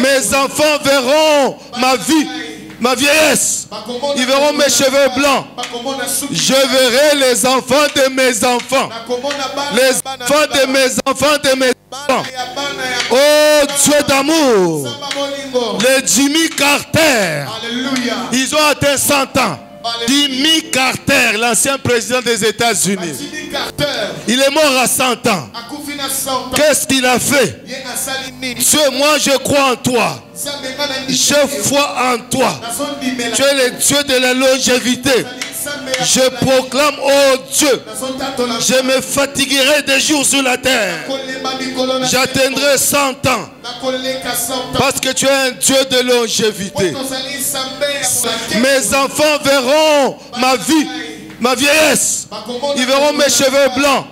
Mes enfants verront ma vie, ma vieillesse. Ils verront mes cheveux blancs. Je verrai les enfants de mes enfants. Les enfants de mes enfants de mes enfants. Oh Dieu d'amour. Les Jimmy Carter. Ils ont atteint 100 ans. Jimmy Carter, l'ancien président des États-Unis. Il est mort à 100 ans. Qu'est-ce qu'il a fait? Dieu, moi je crois en toi. Je foi en toi. Tu es le Dieu de la longévité. Je proclame, oh Dieu, je me fatiguerai des jours sur la terre. J'atteindrai 100 ans. Parce que tu es un Dieu de longévité. Mes enfants verront ma vie, ma vieillesse. Ils verront mes cheveux blancs.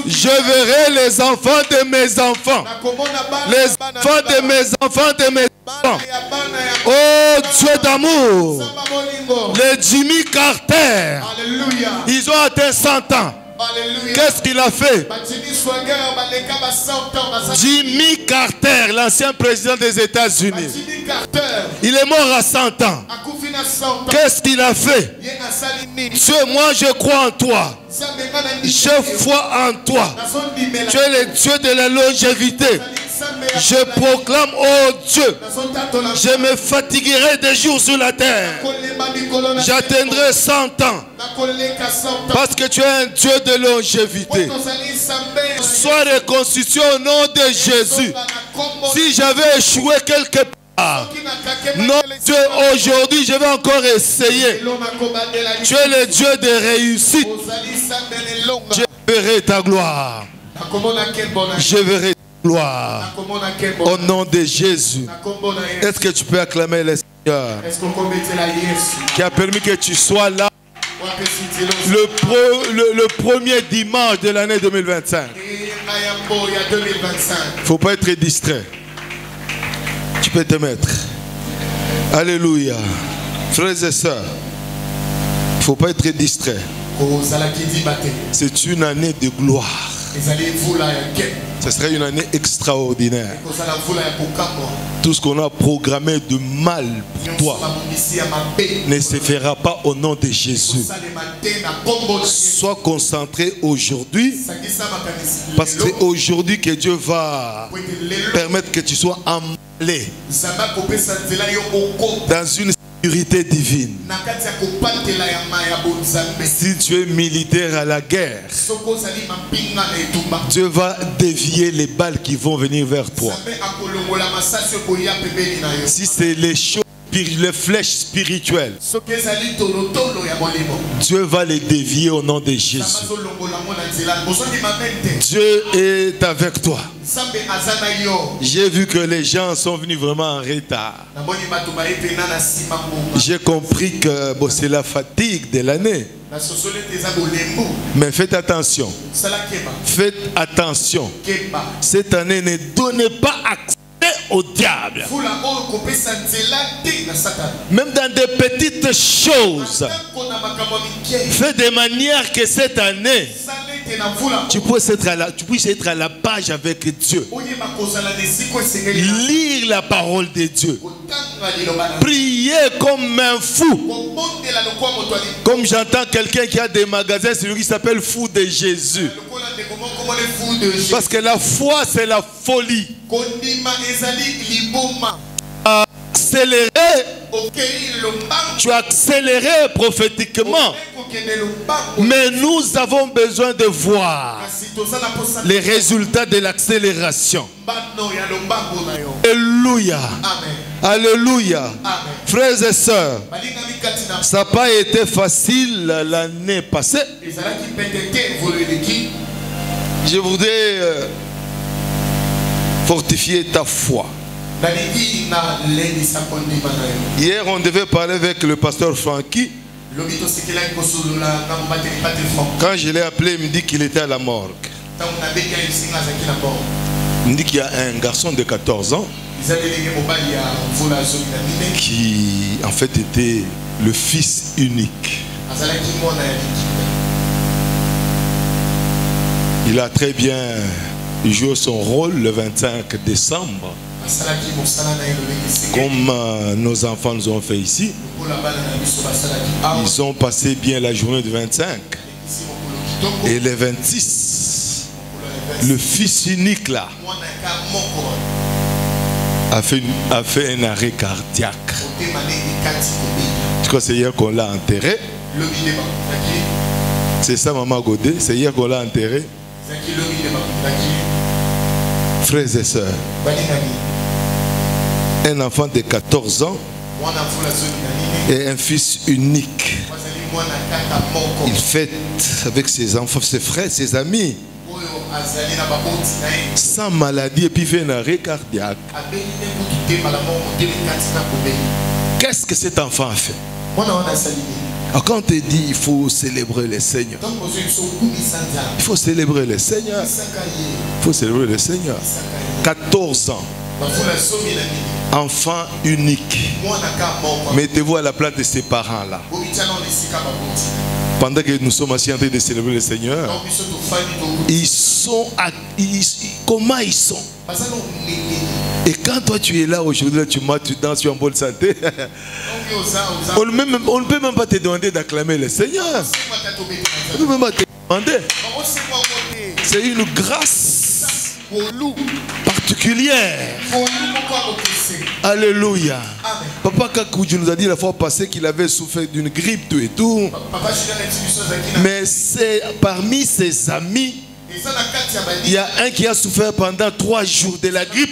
Je verrai les enfants de mes enfants. Les enfants de mes enfants de mes enfants. Oh Dieu d'amour. Les Jimmy Carter. Ils ont atteint 100 ans. Qu'est-ce qu'il a fait? Jimmy Carter, l'ancien président des États-Unis. Il est mort à 100 ans. Qu'est-ce qu'il a fait? Dieu, moi je crois en toi. Je foi en toi. Tu es le Dieu de la longévité. Je proclame, oh Dieu, je me fatiguerai des jours sur la terre. J'atteindrai 100 ans. Parce que tu es un Dieu de longévité. Sois reconstitué au nom de Jésus. Si j'avais échoué quelque part, non Dieu, aujourd'hui je vais encore essayer. Tu es le Dieu de réussite. Je verrai ta gloire. Je verrai ta gloire. Au nom de Jésus. Est-ce que tu peux acclamer le Seigneur qui a permis que tu sois là le premier dimanche de l'année 2025. Il ne faut pas être distrait. Tu peux te mettre. Alléluia. Frères et sœurs, il ne faut pas être distrait. C'est une année de gloire. Ce serait une année extraordinaire. Tout ce qu'on a programmé de mal pour toi ne se fera pas au nom de Jésus. Sois concentré aujourd'hui, parce que c'est aujourd'hui que Dieu va permettre que tu sois emballé dans une sécurité divine. Si tu es militaire à la guerre, Dieu va dévier les balles qui vont venir vers toi. Si c'est les choses, les flèches spirituelles, Dieu va les dévier au nom de Jésus. Dieu est avec toi. J'ai vu que les gens sont venus vraiment en retard. J'ai compris que bon, c'est la fatigue de l'année. Mais faites attention. Faites attention. Cette année, ne donnez pas accès au diable. Même dans des petites choses. Faites de manière que cette année, tu puisses être à la page avec Dieu. Lire la parole de Dieu. Prier comme un fou. Comme j'entends quelqu'un qui a des magasins, c'est lui qui s'appelle fou de Jésus. Parce que la foi, c'est la folie. Accélérer, tu as accéléré prophétiquement, mais nous avons besoin de voir les résultats de l'accélération. Alléluia. Alléluia. Frères et sœurs, ça n'a pas été facile l'année passée. Je voudrais fortifier ta foi. Hier, on devait parler avec le pasteur Francky. Quand je l'ai appelé, il me dit qu'il était à la morgue. Il me dit qu'il y a un garçon de 14 ans qui, en fait, était le fils unique. Il a très bien joué son rôle le 25 décembre. Comme nos enfants nous ont fait ici, ils ont passé bien la journée du 25 et le 26. Le fils unique là a fait un arrêt cardiaque. Tu crois que c'est hier qu'on l'a enterré? C'est ça, maman Godé, c'est hier qu'on l'a enterré. Frères et sœurs, un enfant de 14 ans et un fils unique. Il fête avec ses enfants, ses frères, ses amis, sans maladie, et puis il fait un arrêt cardiaque. Qu'est-ce que cet enfant a fait? Alors quand on te dit il faut célébrer le Seigneur, il faut célébrer le Seigneur. Il faut célébrer le Seigneur. 14 ans. Enfant unique. Mettez-vous à la place de ses parents là. Pendant que nous sommes assis en train de célébrer le Seigneur, ils sont comment ils sont? Et quand toi tu es là aujourd'hui, tu danses, tu es en bonne santé. On ne peut même pas te demander d'acclamer le Seigneur. On ne peut même pas te demander. C'est une grâce particulière. Alléluia. Papa Kakouji nous a dit la fois passée qu'il avait souffert d'une grippe, tout et tout. Mais c'est parmi ses amis, il y a un qui a souffert pendant 3 jours de la grippe.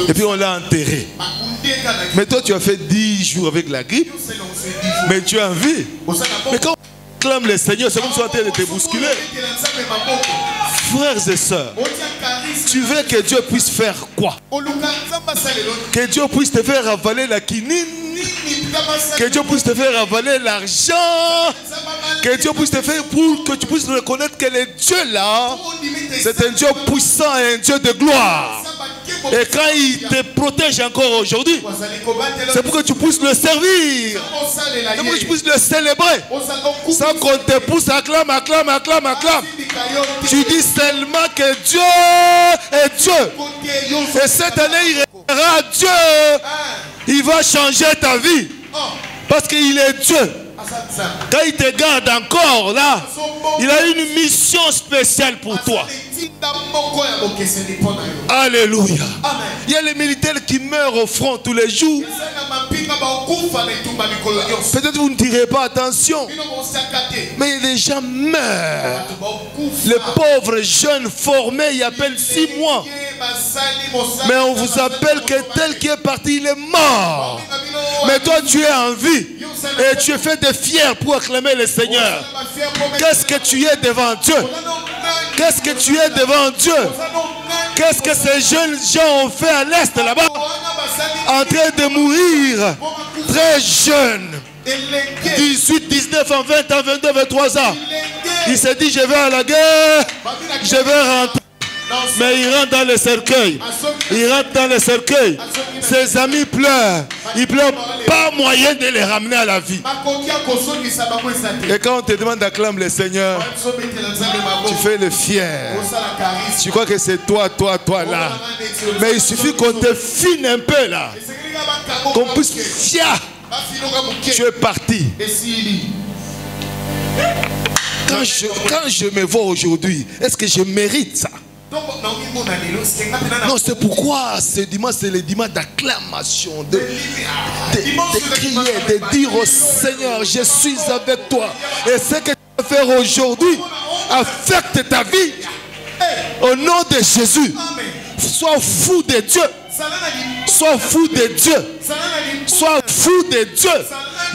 Et puis on l'a enterré. Mais toi tu as fait 10 jours avec la grippe. Mais tu as envie. Mais quand on clame le Seigneur, c'est comme si on était en train de te bousculer. Frères et sœurs, tu veux que Dieu puisse faire quoi? Que Dieu puisse te faire avaler la quinine. Que Dieu puisse te faire avaler l'argent. Que Dieu puisse te faire pour que tu puisses reconnaître que le Dieu là, c'est un Dieu puissant et un Dieu de gloire. Et quand il te protège encore aujourd'hui, c'est pour que tu puisses le servir. C'est pour que tu puisses le célébrer. Sans qu'on te pousse, acclame, acclame, acclame, acclame. Tu dis seulement que Dieu est Dieu. Et cette année, il restera Dieu. Il va changer ta vie. Parce qu'il est Dieu. Quand il te garde encore là, il a une mission spéciale pour toi. Alléluia. Il y a les militaires qui meurent au front tous les jours. Peut-être vous ne tirez pas attention, mais les gens meurent. Les pauvres jeunes formés, ils appellent 6 mois. Mais on vous appelle que tel qui est parti, il est mort. Mais toi tu es en vie. Et tu es fait de fier pour acclamer le Seigneur. Qu'est-ce que tu es devant Dieu? Qu'est-ce que tu es devant Dieu? Qu'est-ce que ces jeunes gens ont fait à l'Est là-bas? En train de mourir. Très jeunes. 18, 19 ans, 20 ans, 22, 23 ans. Il s'est dit je vais à la guerre. Je vais rentrer. Mais il rentre dans le cercueil. Il rentre dans le cercueil. Ses amis pleurent. Ils pleurent, pas moyen de les ramener à la vie. Et quand on te demande d'acclamer le Seigneur, tu fais le fier. Tu crois que c'est toi, toi, toi là. Mais il suffit qu'on te fine un peu là. Qu'on puisse fier. Tu es parti. Quand je me vois aujourd'hui, est-ce que je mérite ça? Non, c'est pourquoi ce dimanche, c'est le dimanche d'acclamation, de crier, de dire au Seigneur, je suis avec toi. Et ce que tu vas faire aujourd'hui affecte ta vie. Au nom de Jésus, sois fou de Dieu. Sois fou de Dieu. Sois fou de Dieu.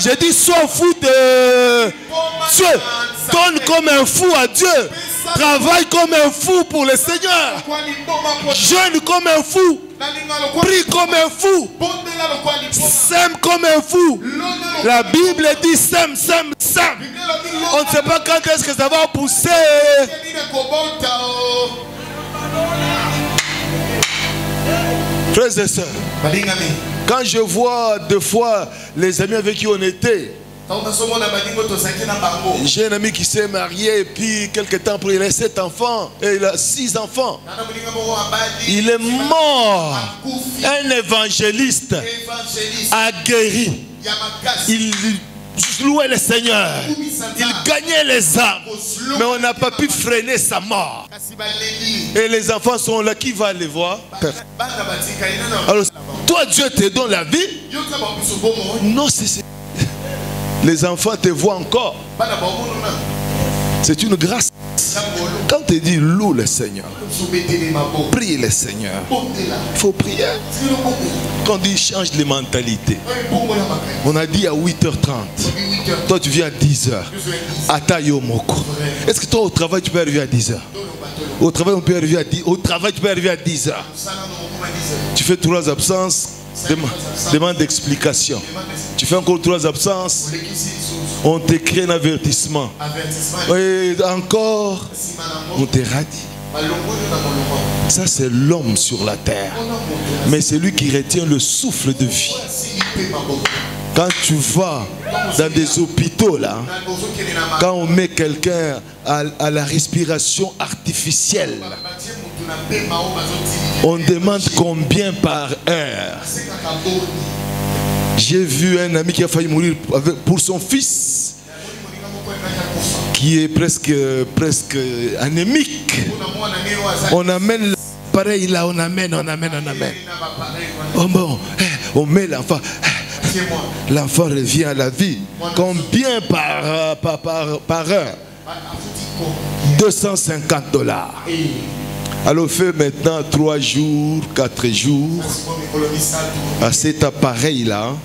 J'ai dit sois fou de Dieu. Donne comme un fou à Dieu. Travaille comme un fou pour le Seigneur. Jeûne comme un fou. Prie comme un fou. Sème comme un fou. La Bible dit sème, sème, sème. On ne sait pas quand est-ce que ça va pousser. Frères et sœurs, quand je vois 2 fois les amis avec qui on était, J'ai un ami qui s'est marié et puis quelque temps après il a 7 enfants et il a 6 enfants. Il est mort. Un évangéliste aguerri. Il louait le Seigneur. Il gagnait les âmes. Mais on n'a pas pu freiner sa mort. Et les enfants sont là. Qui va les voir? Alors, toi, Dieu te donne la vie. Non, c'est... Les enfants te voient encore. C'est une grâce. Quand tu dis loue le Seigneur, prie le Seigneur, il faut prier. Quand on dit change les mentalités, on a dit à 8h30, toi tu viens à 10h. Atayomoko. Est-ce que toi au travail tu peux arriver à 10h? Au travail on peut arriver à 10h. Au travail tu peux arriver à 10h. Tu fais 3 absences, demande d'explication. Tu fais encore 3 absences, on t'écrit un avertissement. Et encore, on te radie. Ça c'est l'homme sur la terre. Mais c'est lui qui retient le souffle de vie. Quand tu vas dans des hôpitaux là, quand on met quelqu'un à la respiration artificielle, on demande combien par heure. J'ai vu un ami qui a failli mourir pour son fils, qui est presque anémique. On amène l'appareil là, on amène. Oh bon, on met l'enfant. L'enfant revient à la vie. Combien par heure? $250. Alors fait maintenant 3 jours, 4 jours à cet appareil là,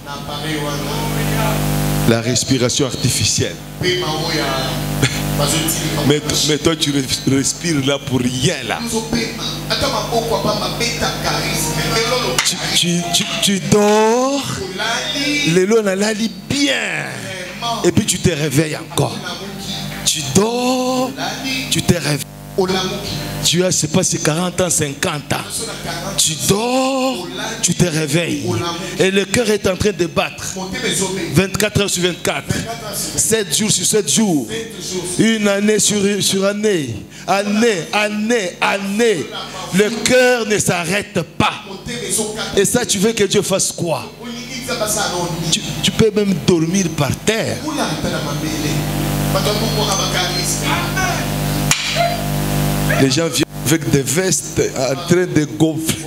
la respiration artificielle. Mais toi tu respires là pour rien là. Tu dors, le long on la lit bien. Et puis tu te réveilles encore. Tu dors, tu te réveilles. Tu as, je sais pas, c'est 40 ans, 50 ans. Tu dors, tu te réveilles. Et le cœur est en train de battre. 24 heures sur 24. 7 jours sur 7 jours. Une année sur année. Année. Le cœur ne s'arrête pas. Et ça, tu veux que Dieu fasse quoi? Tu peux même dormir par terre. Les gens viennent avec des vestes en train de gonfler.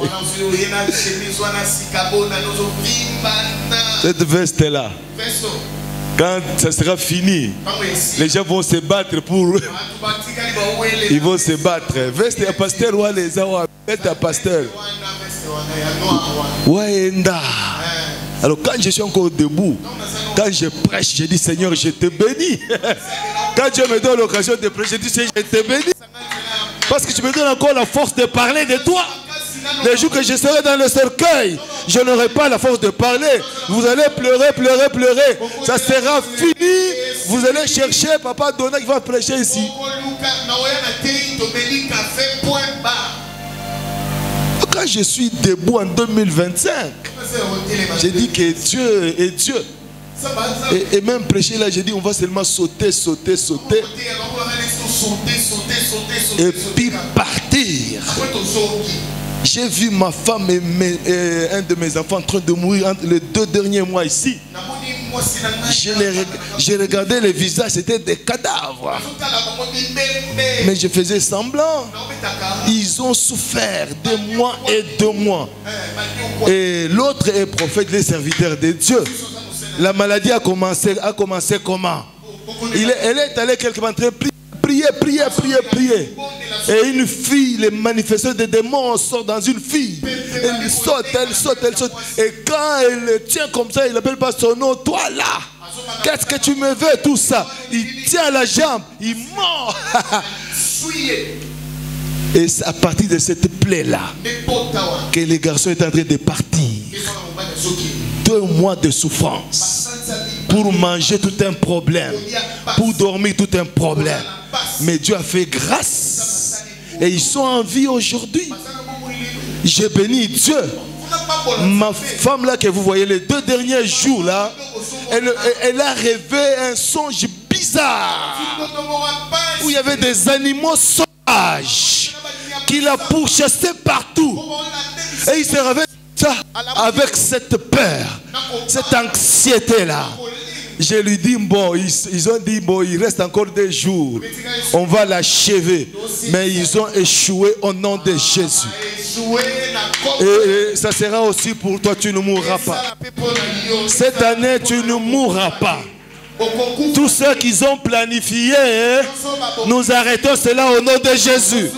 Cette veste-là, quand ça sera fini, les gens vont se battre pour... Ils vont se battre. Veste à pasteur ou les awa, veste à pasteur. Waenda. Alors quand je suis encore debout, quand je prêche, je dis Seigneur, je te bénis. Quand Dieu me donne l'occasion de prêcher, je dis Seigneur, je te bénis. Parce que tu me donnes encore la force de parler de toi. Les jours que je serai dans le cercueil, je n'aurai pas la force de parler. Vous allez pleurer. Ça sera fini. Vous allez chercher Papa Donat qui va prêcher ici. Quand je suis debout en 2025, j'ai dit que Dieu est Dieu. Et même prêcher là, j'ai dit on va seulement sauter. Et puis partir. J'ai vu ma femme et un de mes enfants en train de mourir entre les 2 derniers mois ici. J'ai regardé les visages, c'était des cadavres. Mais je faisais semblant. Ils ont souffert 2 mois et 2 mois. Et l'autre est prophète, il est serviteur de Dieu. La maladie a commencé comment? Elle est allée quelque part prier. Et une fille, les manifestants des démons sortent dans une fille. Elle saute. Et quand elle le tient comme ça, il n'appelle pas son nom. Toi là, qu'est-ce que tu me veux tout ça? Il tient la jambe, il mord. Et c'est à partir de cette plaie-là que les garçons est en train de partir. 2 mois de souffrance. Pour manger, tout un problème. Pour dormir, tout un problème. Mais Dieu a fait grâce. Et ils sont en vie aujourd'hui. J'ai béni Dieu. Ma femme là que vous voyez les 2 derniers jours là, elle a rêvé un songe bizarre où il y avait des animaux sauvages qui la pourchassaient partout. Et il s'est réveillé avec cette peur, cette anxiété là. Je lui dis, bon, ils ont dit, bon, il reste encore des jours. On va l'achever. Mais ils ont échoué au nom de Jésus. Et ça sera aussi pour toi, tu ne mourras pas. Cette année, tu ne mourras pas. Tous ceux qui ont planifié, nous arrêtons cela au nom de Jésus.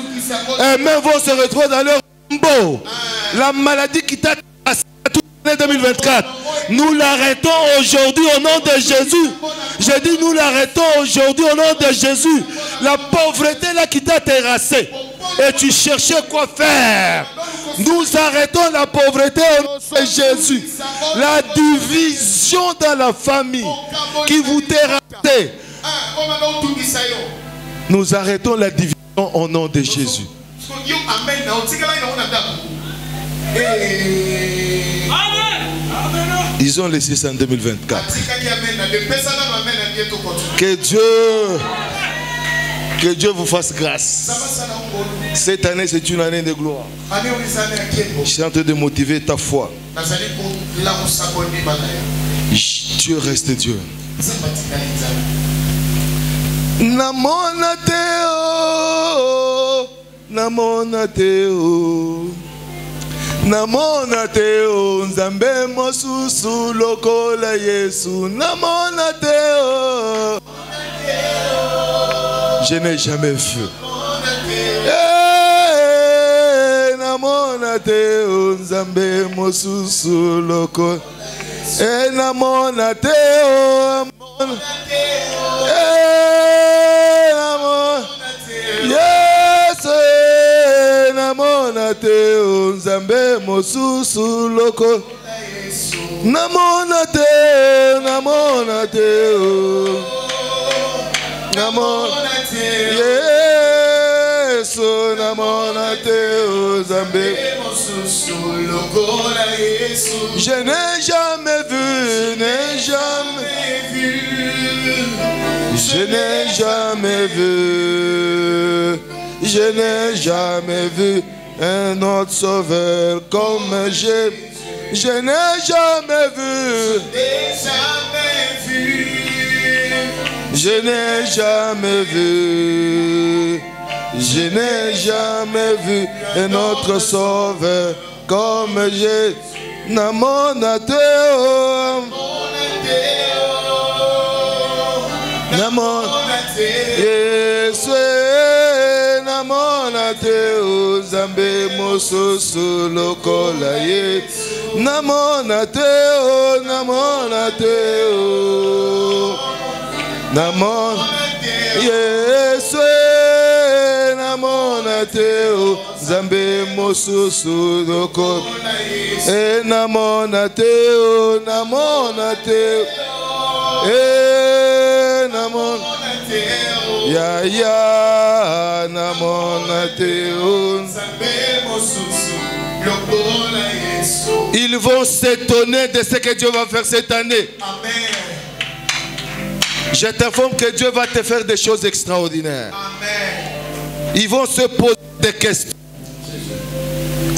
Et même vont se retrouver dans leur tombeau. La maladie qui t'a passé toute l'année 2024, nous l'arrêtons aujourd'hui au nom de Jésus. Je dis nous l'arrêtons aujourd'hui au nom de Jésus. La pauvreté là qui t'a terrassé et tu cherchais quoi faire. Nous arrêtons la pauvreté au nom de Jésus. La division dans la famille qui vous terrassait. Nous arrêtons la division au nom de Jésus. Ils ont laissé ça en 2024. Que Dieu vous fasse grâce. Cette année, c'est une année de gloire. Je suis en train de motiver ta foi. Dieu reste Dieu. Namona Teo, Namona Teo, Namona Teo, Nzambe mosusu lokola Yesu. Namona Teo, je n'ai jamais vu. Namona Teo, Nzambe mosusu lokola. Namona Teo. Yes, namona Teo, Nzambe mosusu loko. Namona Teo, namona Teo, namona yes, namona Teo, Nzambe mosusu loko la Yesu. Je n'ai jamais vu, je n'ai jamais vu, je n'ai jamais vu un autre sauveur comme j'ai. Je n'ai jamais vu, je n'ai jamais vu, je n'ai jamais vu un autre sauveur comme j'ai. Namona Teo, namona Yesu, namona Teo, Nzambe mosusu lokola Yesu. Namona Teo, namona Teo, namona Yesu, namona Teo, Nzambe mosusu lokola. Namona Teo, namona Teo, namona ya ya, namona Teo. Ils vont s'étonner de ce que Dieu va faire cette année. Amen. Je t'informe que Dieu va te faire des choses extraordinaires. Amen. Ils vont se poser des questions.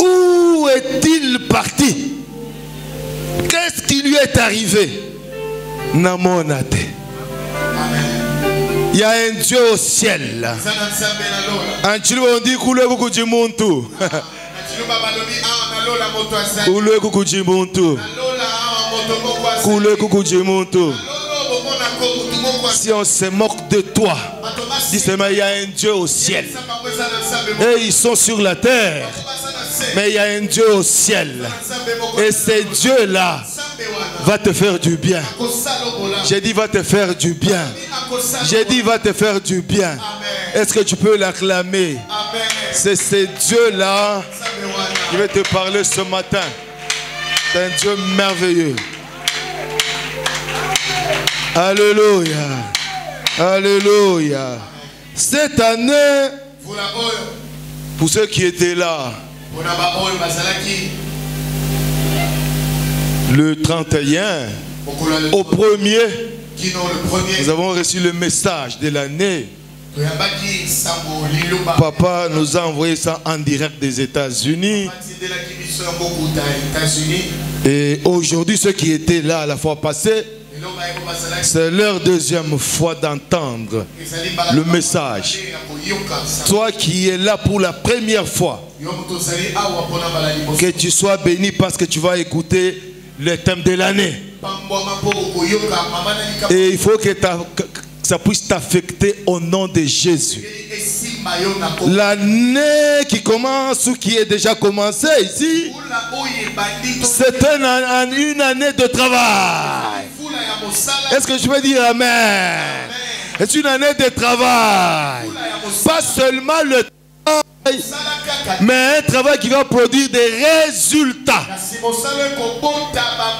Où est-il parti? Qu'est-ce qui lui est arrivé? Namonate. Il y a un Dieu au ciel. En Chili, on dit Koule Kukujimuntu. Koule Kukujimuntu. Koule Kukujimuntu. Si on se moque de toi, dis seulement il y a un Dieu au ciel. Et ils sont sur la terre. Mais il y a un Dieu au ciel. Et ce Dieu-là va te faire du bien. J'ai dit va te faire du bien. J'ai dit va te faire du bien. Est-ce que tu peux l'acclamer? C'est ce Dieu-là qui va te parler ce matin. C'est un Dieu merveilleux. Alléluia. Alléluia. Cette année, pour ceux qui étaient là, Le 31, au premier, nous avons reçu le message de l'année. Papa nous a envoyé ça en direct des États-Unis. Et aujourd'hui, ceux qui étaient là la fois passée, c'est leur deuxième fois d'entendre le message. Toi qui es là pour la première fois, que tu sois béni parce que tu vas écouter le thème de l'année. Et il faut que ça puisse t'affecter au nom de Jésus. L'année qui commence ou qui est déjà commencée ici, c'est une année de travail. Est-ce que je peux dire amen? C'est une année de travail. Pas seulement le travail, mais un travail qui va produire des résultats.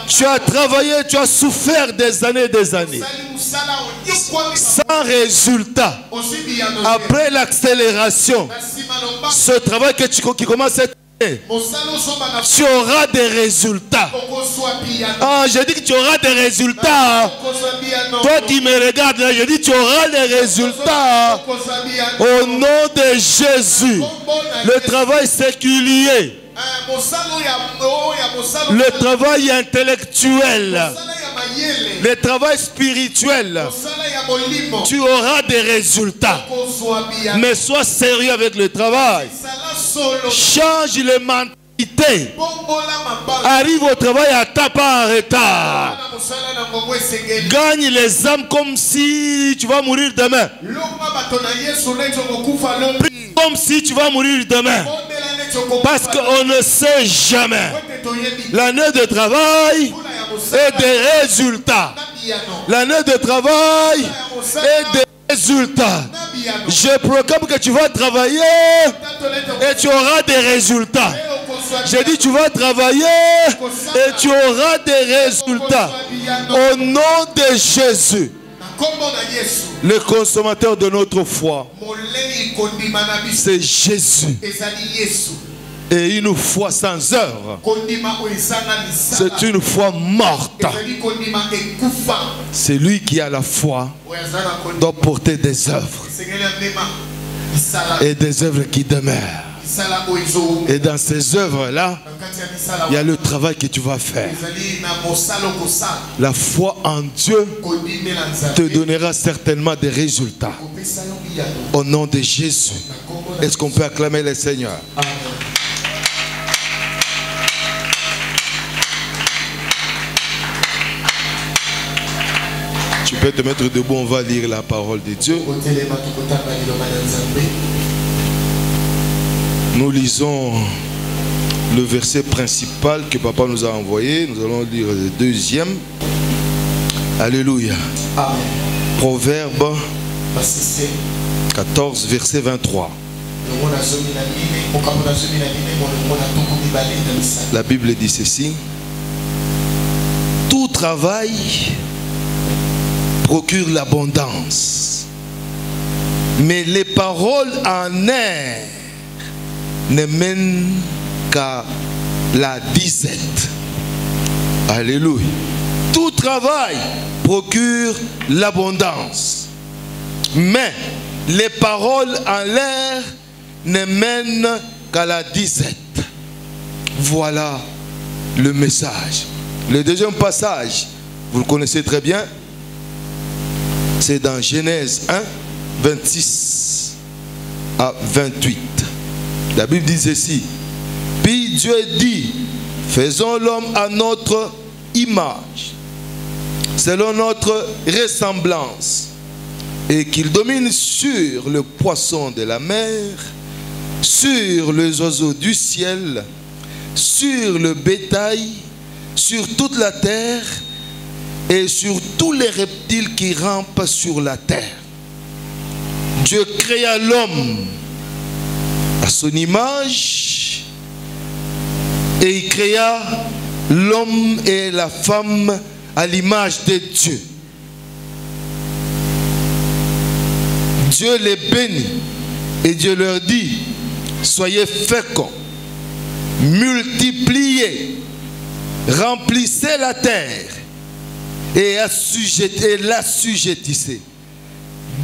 Tu as travaillé, tu as souffert des années et des années. Sans résultat. Après l'accélération, ce travail qui commence cette année, tu auras des résultats. Ah, je dis que tu auras des résultats. Toi qui me regardes là, je dis tu auras des résultats. Au nom de Jésus. Le travail séculier. Le travail intellectuel. Le travail spirituel. Tu auras des résultats. Mais sois sérieux avec le travail. Change les mentalités. Arrive au travail à temps, pas en retard. Gagne les âmes comme si tu vas mourir demain. Comme si tu vas mourir demain. Parce qu'on ne sait jamais. L'année de travail et des résultats. L'année de travail et des résultats. Je proclame que tu vas travailler et tu auras des résultats. J'ai dit tu vas travailler et tu auras des résultats. Au nom de Jésus. Le consommateur de notre foi, c'est Jésus. Et une foi sans œuvre, c'est une foi morte. C'est lui qui a la foi doit porter des œuvres. Et des œuvres qui demeurent. Et dans ces œuvres-là, il y a le travail que tu vas faire. La foi en Dieu te donnera certainement des résultats. Au nom de Jésus. Est-ce qu'on peut acclamer le Seigneur? Tu peux te mettre debout, on va lire la parole de Dieu. Nous lisons le verset principal que papa nous a envoyé. Nous allons lire le deuxième. Alléluia. Amen. Proverbe 14, verset 23. La Bible dit ceci. Tout travail procure l'abondance, mais les paroles en air ne mènent qu'à la disette. Alléluia. Tout travail procure l'abondance, mais les paroles en l'air ne mènent qu'à la disette. Voilà le message. Le deuxième passage, vous le connaissez très bien, c'est dans Genèse 1, 26 à 28. La Bible dit ceci. Puis Dieu dit, faisons l'homme à notre image, selon notre ressemblance, et qu'il domine sur le poisson de la mer, sur les oiseaux du ciel, sur le bétail, sur toute la terre, et sur tous les reptiles qui rampent sur la terre. Dieu créa l'homme à son image, et il créa l'homme et la femme à l'image de Dieu. Dieu les bénit et Dieu leur dit, soyez féconds, multipliez, Remplissez la terre et l'assujettissez.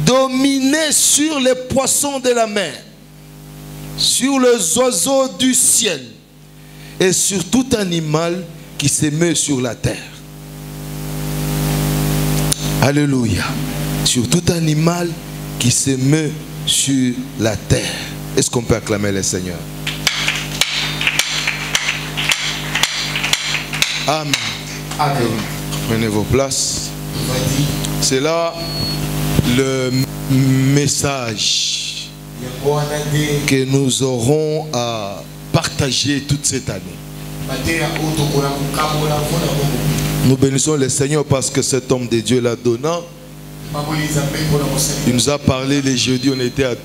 Dominez sur les poissons de la mer, sur les oiseaux du ciel et sur tout animal qui se meut sur la terre. Alléluia. Sur tout animal qui se meut sur la terre. Est-ce qu'on peut acclamer le Seigneur? Amen. Amen. Prenez vos places. C'est là le message que nous aurons à partager toute cette année. Nous bénissons le Seigneur parce que cet homme de Dieu l'a donné. Il nous a parlé les jeudis, on était à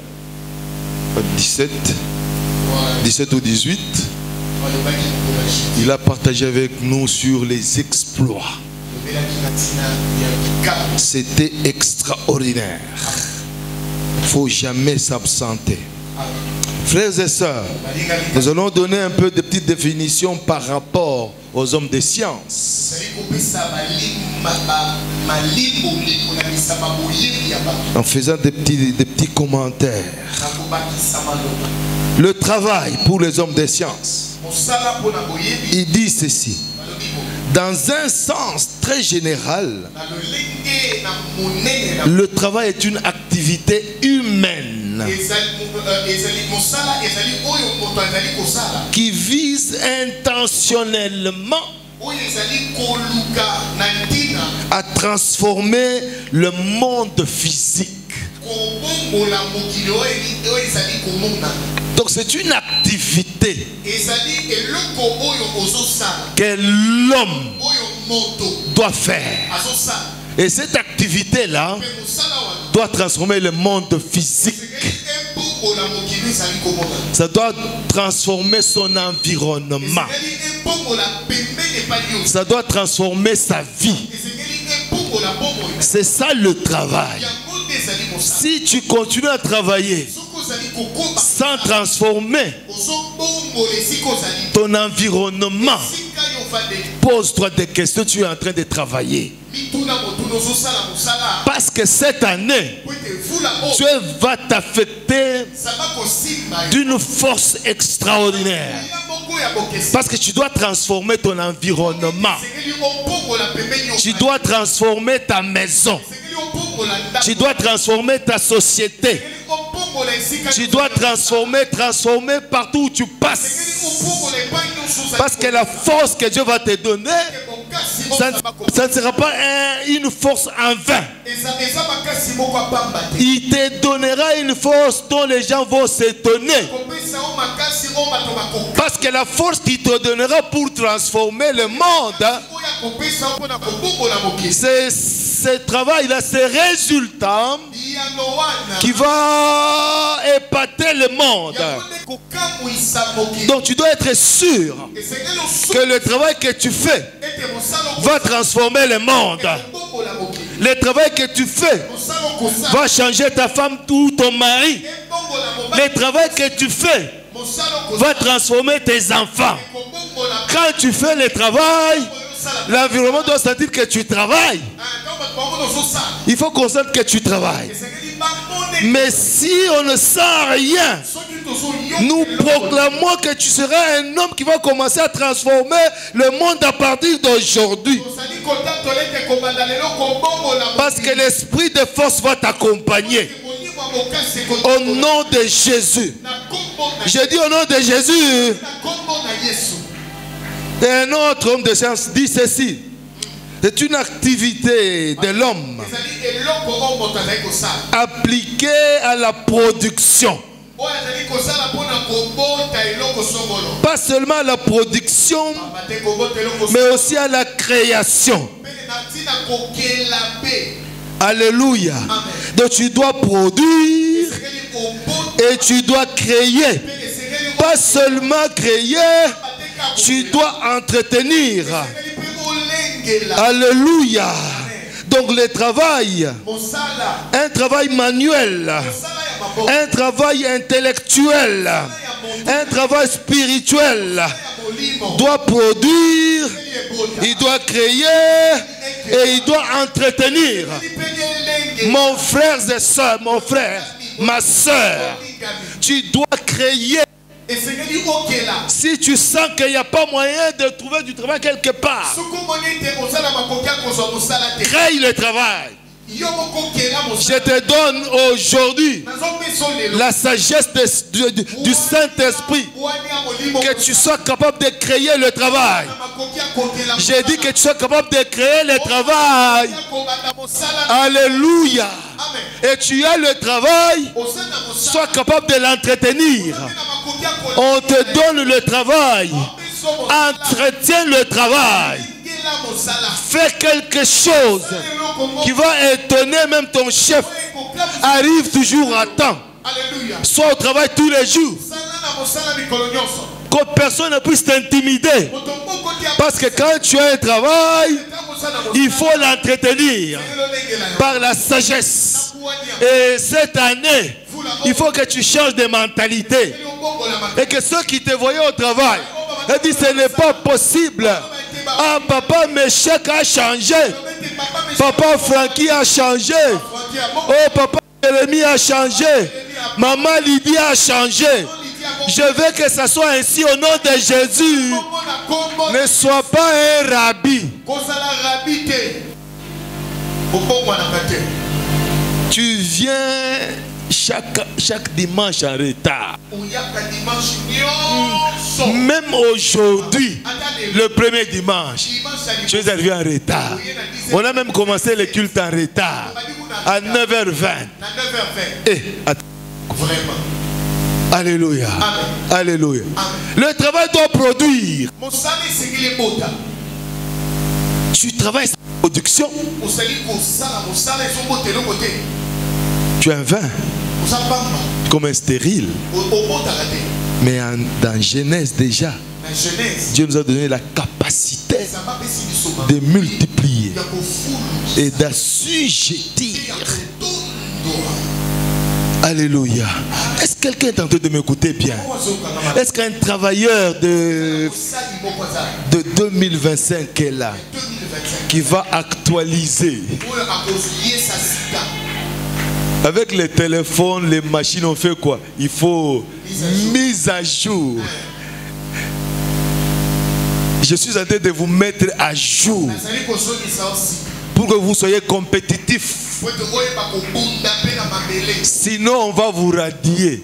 17 ou 18. Il a partagé avec nous sur les exploits. C'était extraordinaire. Il ne faut jamais s'absenter. Frères et sœurs, nous allons donner un peu de petites définitions par rapport aux hommes de science. En faisant des petits commentaires. Le travail pour les hommes de science. Il dit ceci. Dans un sens très général, le travail est une activité humaine qui vise intentionnellement à transformer le monde physique. Donc c'est une activité que l'homme doit faire. Et cette activité-là doit transformer le monde physique. Ça doit transformer son environnement. Ça doit transformer sa vie. C'est ça le travail. Si tu continues à travailler sans transformer ton environnement, pose-toi des questions, tu es en train de travailler. Parce que cette année, Dieu va t'affecter d'une force extraordinaire. Parce que tu dois transformer ton environnement. Tu dois transformer ta maison. Tu dois transformer ta société. Tu dois transformer partout où tu passes. Parce que la force que Dieu va te donner, ça ne sera pas une force en vain. Il te donnera une force dont les gens vont s'étonner. Parce que la force qu'il te donnera pour transformer le monde, c'est ce travail-là, ces résultats qui va épater le monde. Donc tu dois être sûr que le travail que tu fais va transformer le monde. Le travail que tu fais va changer ta femme ou ton mari. Le travail que tu fais va transformer tes enfants. Quand tu fais le travail, l'environnement doit sentir que tu travailles. Il faut qu'on sente que tu travailles. Mais si on ne sent rien, nous proclamons que tu seras un homme qui va commencer à transformer le monde à partir d'aujourd'hui. Parce que l'esprit de force va t'accompagner. Au nom de Jésus. Je dis au nom de Jésus. Et un autre homme de science dit ceci. C'est une activité de l'homme appliquée à la production. Pas seulement à la production, mais aussi à la création. Alléluia. Donc tu dois produire et tu dois créer. Pas seulement créer, tu dois entretenir. Alléluia. Donc le travail, un travail manuel, un travail intellectuel, un travail spirituel, doit produire, il doit créer et il doit entretenir. Mon frère et soeur, mon frère, ma soeur, tu dois créer. Si tu sens qu'il n'y a pas moyen de trouver du travail quelque part, crée le travail. Je te donne aujourd'hui la sagesse du Saint-Esprit, que tu sois capable de créer le travail. J'ai dit que tu sois capable de créer le travail. Alléluia. Et tu as le travail, sois capable de l'entretenir. On te donne le travail, entretiens le travail. Fais quelque chose qui va étonner même ton chef. Arrive toujours à temps. Sois au travail tous les jours. Que personne ne puisse t'intimider. Parce que quand tu as un travail, il faut l'entretenir par la sagesse. Et cette année, il faut que tu changes de mentalité. Et que ceux qui te voyaient au travail, ils disent ce n'est pas possible. Ah, papa Méchec a changé. Papa Francky a changé. Oh, papa Jérémie a changé. Maman Lydie a changé. Je veux que ça soit ainsi au nom de Jésus. Ne sois pas un rabbi. Tu viens chaque dimanche en retard. Même aujourd'hui, le premier dimanche, tu es arrivé en retard. On a même commencé le culte en retard. À 9h20. Et, Vraiment. Alléluia. Amen. Alléluia. Amen. Le travail doit produire. Tu travailles sur la production. Tu es un vin comme un stérile. Mais dans Genèse déjà, Dieu nous a donné la capacité de multiplier et d'assujettir. Alléluia. Est-ce que quelqu'un est en train de m'écouter bien? Est-ce qu'un travailleur de 2025 est là, qui va actualiser? Avec les téléphones, les machines, on fait quoi? Il faut mise à jour. Je suis en train de vous mettre à jour pour que vous soyez compétitifs. Sinon, on va vous radier.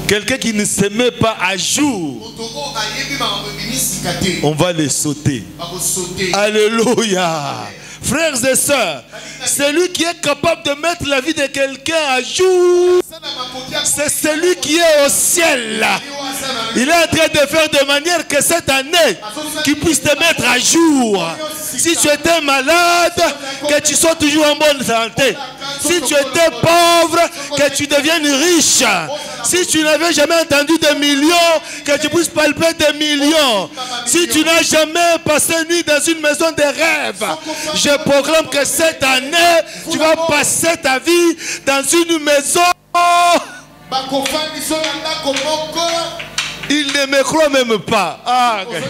Quelqu'un qui ne se met pas à jour, on va les sauter. Alléluia. Frères et sœurs, celui qui est capable de mettre la vie de quelqu'un à jour, c'est celui qui est au ciel là. Il est en train de faire de manière que cette année, qu'il puisse te mettre à jour. Si tu étais malade, que tu sois toujours en bonne santé. Si tu étais pauvre, que tu deviennes riche. Si tu n'avais jamais entendu des millions, que tu puisses palper des millions. Si tu n'as jamais passé nuit dans une maison de rêve, je proclame que cette année, tu vas passer ta vie dans une maison. Il ne me croit même pas. Ah, okay.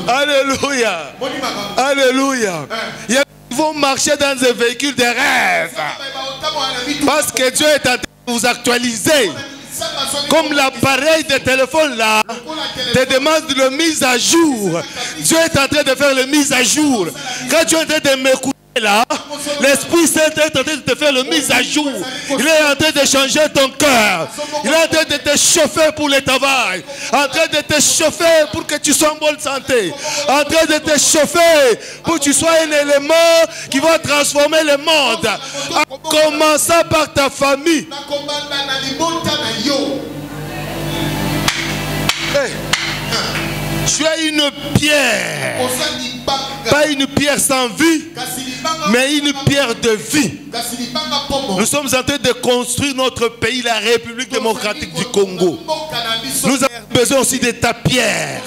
Alléluia. Alléluia. Ils vont marcher dans un véhicule de rêve. Parce que Dieu est en train de vous actualiser. Comme l'appareil de téléphone là te demande de le mise à jour. Dieu est en train de faire le mise à jour. Quand tu es en train de m'écouter là, l'Esprit Saint est en train de te faire le mise à jour. Il est en train de changer ton cœur. Il est en train de te chauffer pour le travail. En train de te chauffer pour que tu sois en bonne santé. En train de te chauffer pour que tu sois un élément qui va transformer le monde. En commençant par ta famille. Hey. Tu es une pierre. Pas une pierre sans vie, mais une pierre de vie. Nous sommes en train de construire notre pays, la République démocratique du Congo. Nous avons besoin aussi de ta pierre.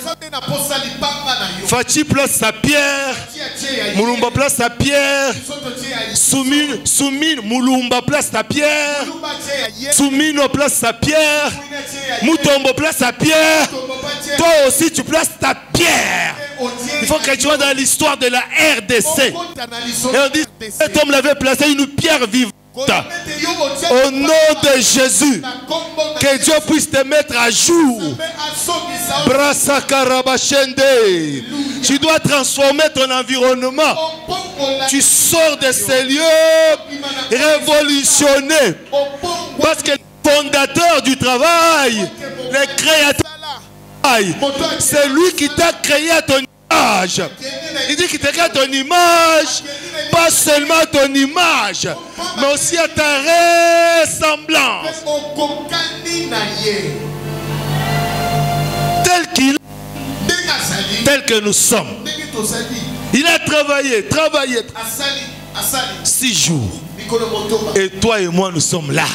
Fachi place sa pierre. Mulumba place sa pierre. Soumine Mulumba place sa pierre. Soumino place sa pierre. Mutombo place sa pierre. Toi aussi tu places ta pierre. Il faut que tu sois dans l'histoire de la RDC. Et on dit, cet homme l'avait placé une pierre vivante. Au nom de Jésus, que Dieu puisse te mettre à jour. Brasa Karabashende. Tu dois transformer ton environnement. Tu sors de ces lieux révolutionnés. Parce que le fondateur du travail, le créateur, c'est lui qui t'a créé à ton image. Il dit qu'il t'a créé à ton image. Pas seulement à ton image, mais aussi à ta ressemblance. Tel qu'il est, tel que nous sommes. Il a travaillé 6 jours. Et toi et moi, nous sommes là.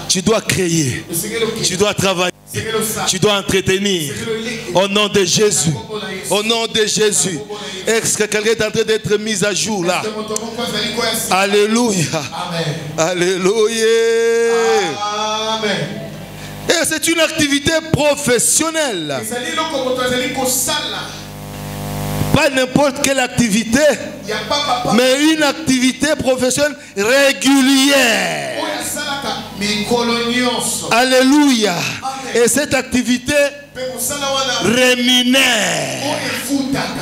Tu dois créer. Tu dois travailler. Tu dois entretenir. Au nom de Jésus. Au nom de Jésus. Est-ce que quelqu'un est en train d'être mis à jour là? Alléluia. Alléluia. Et c'est une activité professionnelle. Pas n'importe quelle activité, mais une activité professionnelle régulière. Alléluia. Et cette activité rémunère.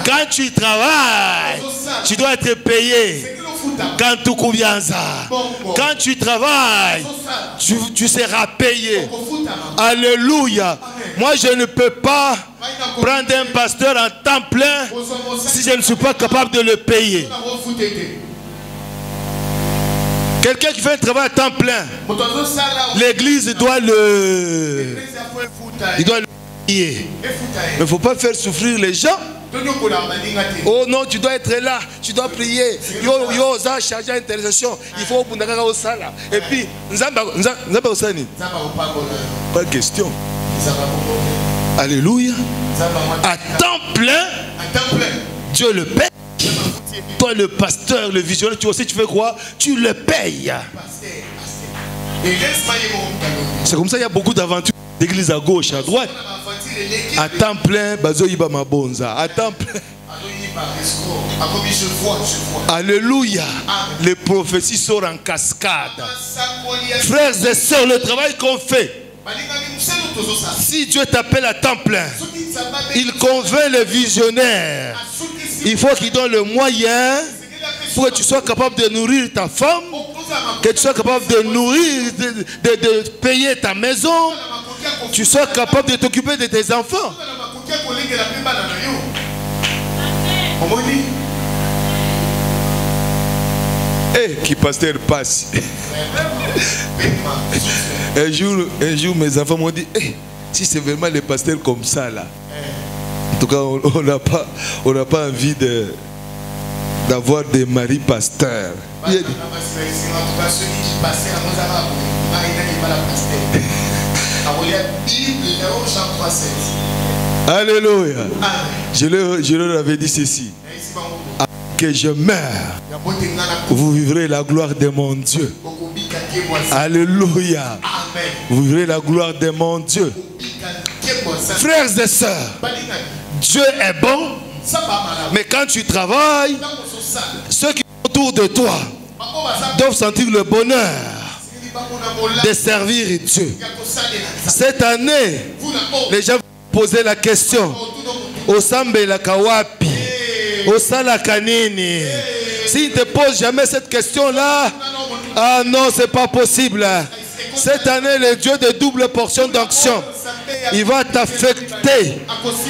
Quand tu travailles, tu dois être payé. Quand tu Quand tu travailles, tu seras payé. Alléluia. Moi, je ne peux pas prendre un pasteur en temps plein si je ne suis pas capable de le payer. Quelqu'un qui fait un travail à temps plein, l'église doit le payer. Mais il ne faut pas faire souffrir les gens. Oh non, tu dois être là, tu dois prier. Yo, ça charge d'intercession. Il faut au sala. Et puis, pas question. Alléluia. À temps plein, Dieu le paye. Toi, le pasteur, le visionnaire, tu aussi, tu fais quoi? Tu le payes. C'est comme ça, il y a beaucoup d'aventures d'église à gauche, à droite. À temps plein, Bazoïba Mabonza. À temps plein. Alléluia. Les prophéties sortent en cascade. Frères et sœurs, le travail qu'on fait, si Dieu t'appelle à temps plein, il convainc les visionnaires. Il faut qu'il donne le moyen pour que tu sois capable de nourrir ta femme, que tu sois capable de nourrir, de payer ta maison, tu sois capable de t'occuper de tes enfants. Eh, qui pasteur passe. Un jour, mes enfants m'ont dit, eh, si c'est vraiment les pasteurs comme ça là, en tout cas, on n'a pas envie d'avoir des maris pasteurs. Alléluia. Je leur avais dit ceci. Que je meurs, vous vivrez la gloire de mon Dieu. Alléluia. Vous vivrez la gloire de mon Dieu. Frères et sœurs, Dieu est bon, mais quand tu travailles, ceux qui sont autour de toi doivent sentir le bonheur de servir Dieu. Cette année, les gens vont poser la question: Osambe la kawapi, Osala kanini. S'ils ne te posent jamais cette question-là, ah non, c'est pas possible. Cette année, le Dieu de double portion d'onction, il va t'affecter.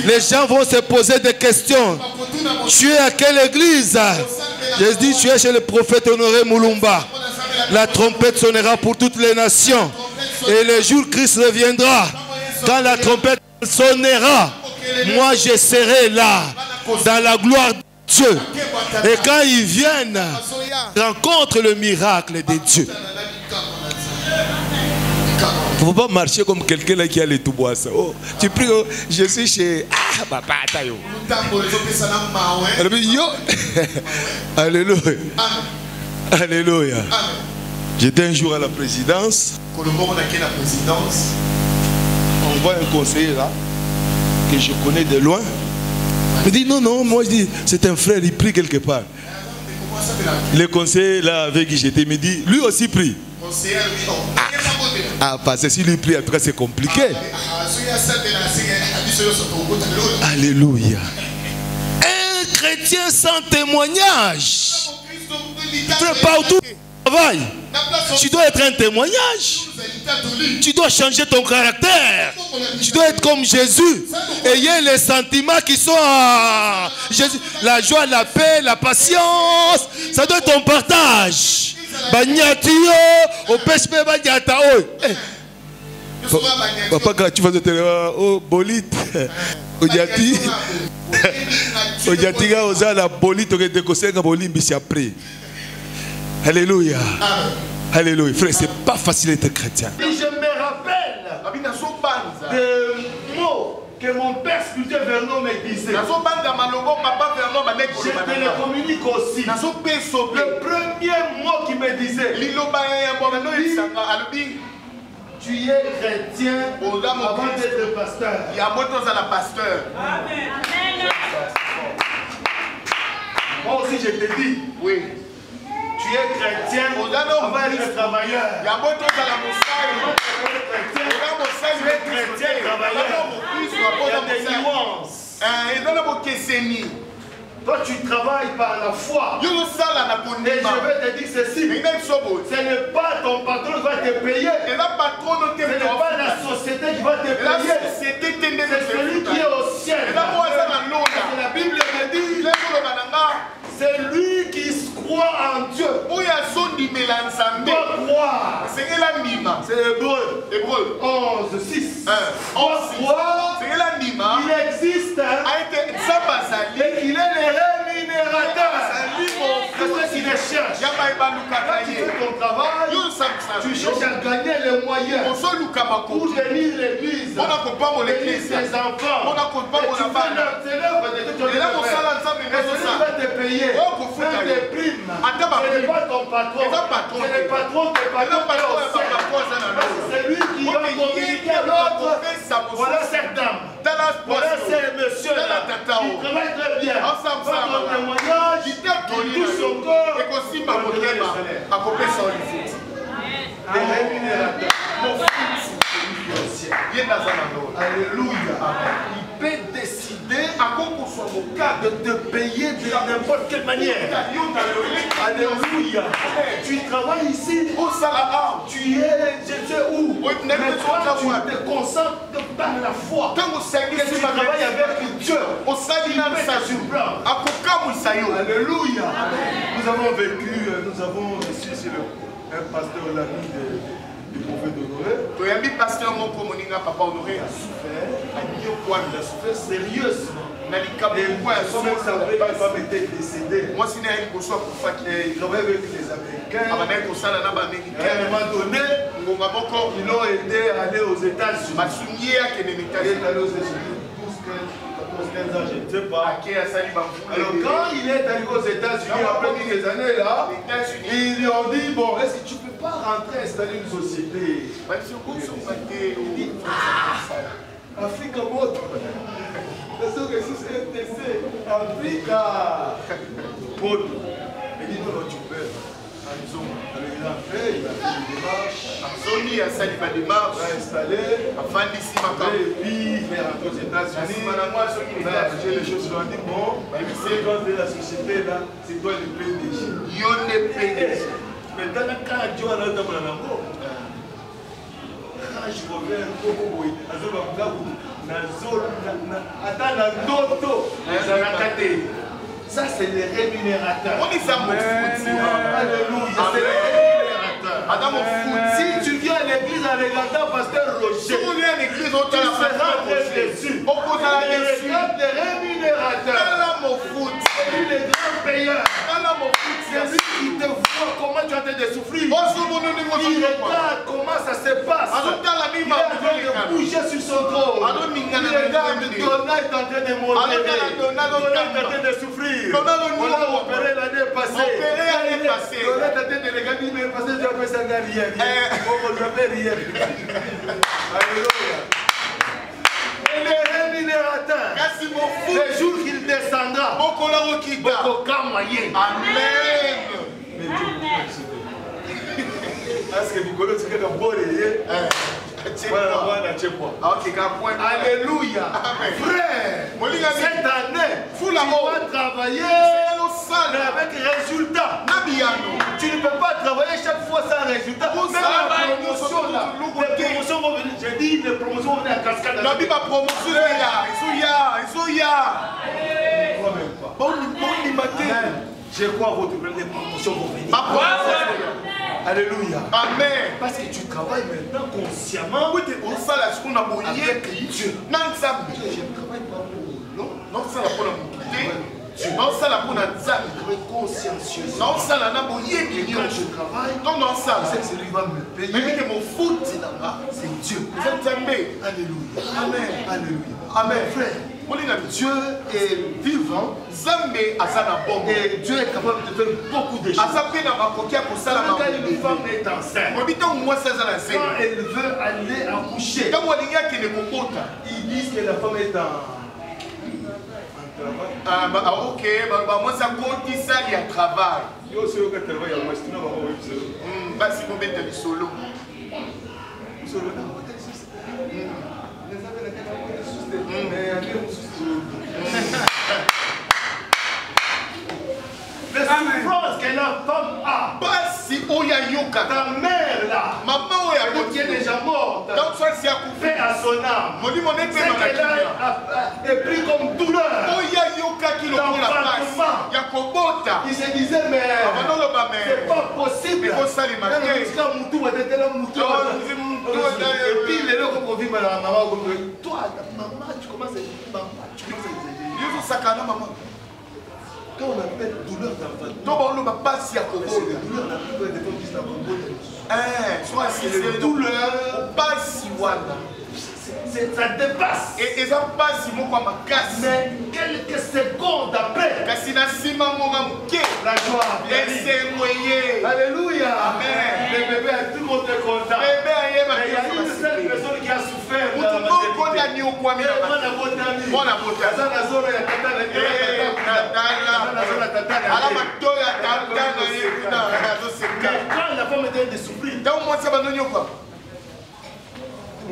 Les gens vont se poser des questions. Tu es à quelle église? Je dis, tu es chez le prophète Honoré Mulumba. La trompette sonnera pour toutes les nations. Et le jour Christ reviendra, quand la trompette sonnera, moi je serai là, dans la gloire de Dieu. Et quand ils viennent, rencontre le miracle de Dieu. Il ne faut pas marcher comme quelqu'un là qui a les tout bois. Oh, tu pries, oh, je suis chez. Ah, papa, attends. Yo. Alléluia. Alléluia. J'étais un jour à la présidence. On voit un conseiller là, que je connais de loin. Il me dit non, non, moi je dis, c'est un frère, il prie quelque part. Le conseiller là avec qui j'étais me dit, lui aussi prie. Ah, parce que si lui prie, en tout cas c'est compliqué. Alléluia. Un chrétien sans témoignage. Partout où tu travailles, tu dois être un témoignage. Tu dois changer ton caractère. Tu dois être comme Jésus. Ayez les sentiments qui sont à Jésus. La joie, la paix, la patience. Ça doit être ton partage. Papa, quand tu vas te oh, bolite. Odiati. Odiati, la bolite, tu après. Alléluia. Alléluia. Frère, c'est pas facile d'être chrétien. Et je me rappelle de mots que mon père sculpteur Vernon me disait. Je te le communique aussi. Le premier mot qu'il me disait. Tu es chrétien avant d'être pasteur. Amen. Moi aussi je te dis. Oui. Tu es chrétien avant d'être travailleur. Tu es chrétien travailleur. Il y a des nuances. Toi tu travailles par la foi. Et je vais te dire ceci. Ce n'est pas ton patron qui va te payer. Ce n'est pas la société qui va te payer. C'est celui qui est au ciel. La Bible me dit, c'est lui qui croit en Dieu. Doit croire. C'est Hébreu 11:6. Il existe et qu'il est le rémunérateur. C'est ce qu'il cherche. Quand tu fais ton travail, tu cherches à gagner les moyens pour bénir l'église, bénir ses enfants. Et tu fais leur célèbre de tout. Et celui va te payer. Faire des primes. Ce n'est pas ton patron. C'est le patron de patron. C'est lui qui va communiquer à l'autre. Voilà cette dame. Voilà c'est monsieur. Il travaille très bien. Par ton témoignage, il touche son corps. Les rémunérateurs. Alléluia. Il peut décider de te payer de n'importe quelle manière. Alléluia. Tu travailles ici. Tu es, je sais où. Mais toi, tu te concentres par la foi. Que tu travailles avec Dieu. Il met sur plan. Alléluia. Nous avons vécu, nous avons reçu sur un pasteur, l'ami du prophète Honoré. Il a souffert sérieusement. Et comme elle savait que sa femme était décédée, il travaillait avec les Américains. À un moment donné, ils l'ont aidé à aller aux États-Unis. Il est allé aux États-Unis. 15 ans, je ne sais pas. Alors quand il est arrivé aux États-Unis, après quelques années là, ils lui ont dit, bon, est-ce que tu ne peux pas rentrer installer une société? Il dit, Afrique Moto. C'est sûr que si c'est FTC, Afrique Moto. Il dit, non, tu peux. Alors il a fait des démarches. Il a installé. Et puis il est rentré aux États-Unis. Les choses lui ont dit, bon, c'est quand la société là, c'est toi le PDG. Mais dans le cas de Dieu, quand je reviens ça c'est les rémunérateurs. Alléluia, c'est les rémunérateurs. Si tu viens à l'église avec l'entend pasteur Roger, tu seras très déçu. Il regarde les rémunérateurs. C'est lui le grand payeur. C'est lui qui te voit comment tu es en train de souffrir. Il regarde comment ça se passe. Il est en train de bouger sur son trône. Il regarde, Donna est en train de monter. Donna est en train de souffrir. On l'a opéré l'année passée. Donna est en train de regarder l'année passée. Je vais faire ça hier. On va faire hier. Alléluia. Et le rémunérateur, le jour qu'il descendra, Amen. Est-ce que Nicolas, tu es un bon Alléluia. Frère, cette année, tu vas travailler avec résultat. Tu ne peux pas travailler chaque fois sans résultat. Même la promotion, les promotions vont venir. J'ai dit, les promotions vont venir à cascade. La Bible a promotion. Je crois que les promotions vont venir. Alléluia. Amen. Parce que tu travailles maintenant consciemment. Oui, on sait la chose qu'on a mouillé. Dieu. Non, ça. Je ne travaille pas pour l'eau. Non, ça la pour la mouillé. Non, ça la pour la zame. Consciencieux. Non, ça la n'a mouillé. Quand je travaille. Non, non, ça. C'est celui qui va me payer. Mais que mon foot, c'est là-bas. C'est Dieu. Alléluia. Amen. Alléluia. Amen. Frère. Dieu est vivant. Et Dieu est capable de faire beaucoup de choses. Quand une femme est enceinte, quand elle veut aller accoucher, ils disent que la femme est en travail. Ok, moi ça compte ça, il y a travail. Yo aussi au travail, il y a moi sinon on va voir si vous mettez le solo. Solo. Les souffrances que la femme a, ta mère là, maman qui est déjà morte, fait à son âme, c'est qu'elle a pris comme douleur. Il se disait, mais c'est pas possible. Et puis les gens qui vivent à la maman, toi, maman, tu commences à dire, maman, tu commences à dire. Quand on appelle douleur d'enfant, c'est douleur, ça dépasse. Et ça passe, mais quelques secondes après, la joie vient. Alléluia. Amen. Le bébé, tout le monde est content. Mais il y a une seule personne qui a souffert. Quand la femme est en train de souffrir, tout le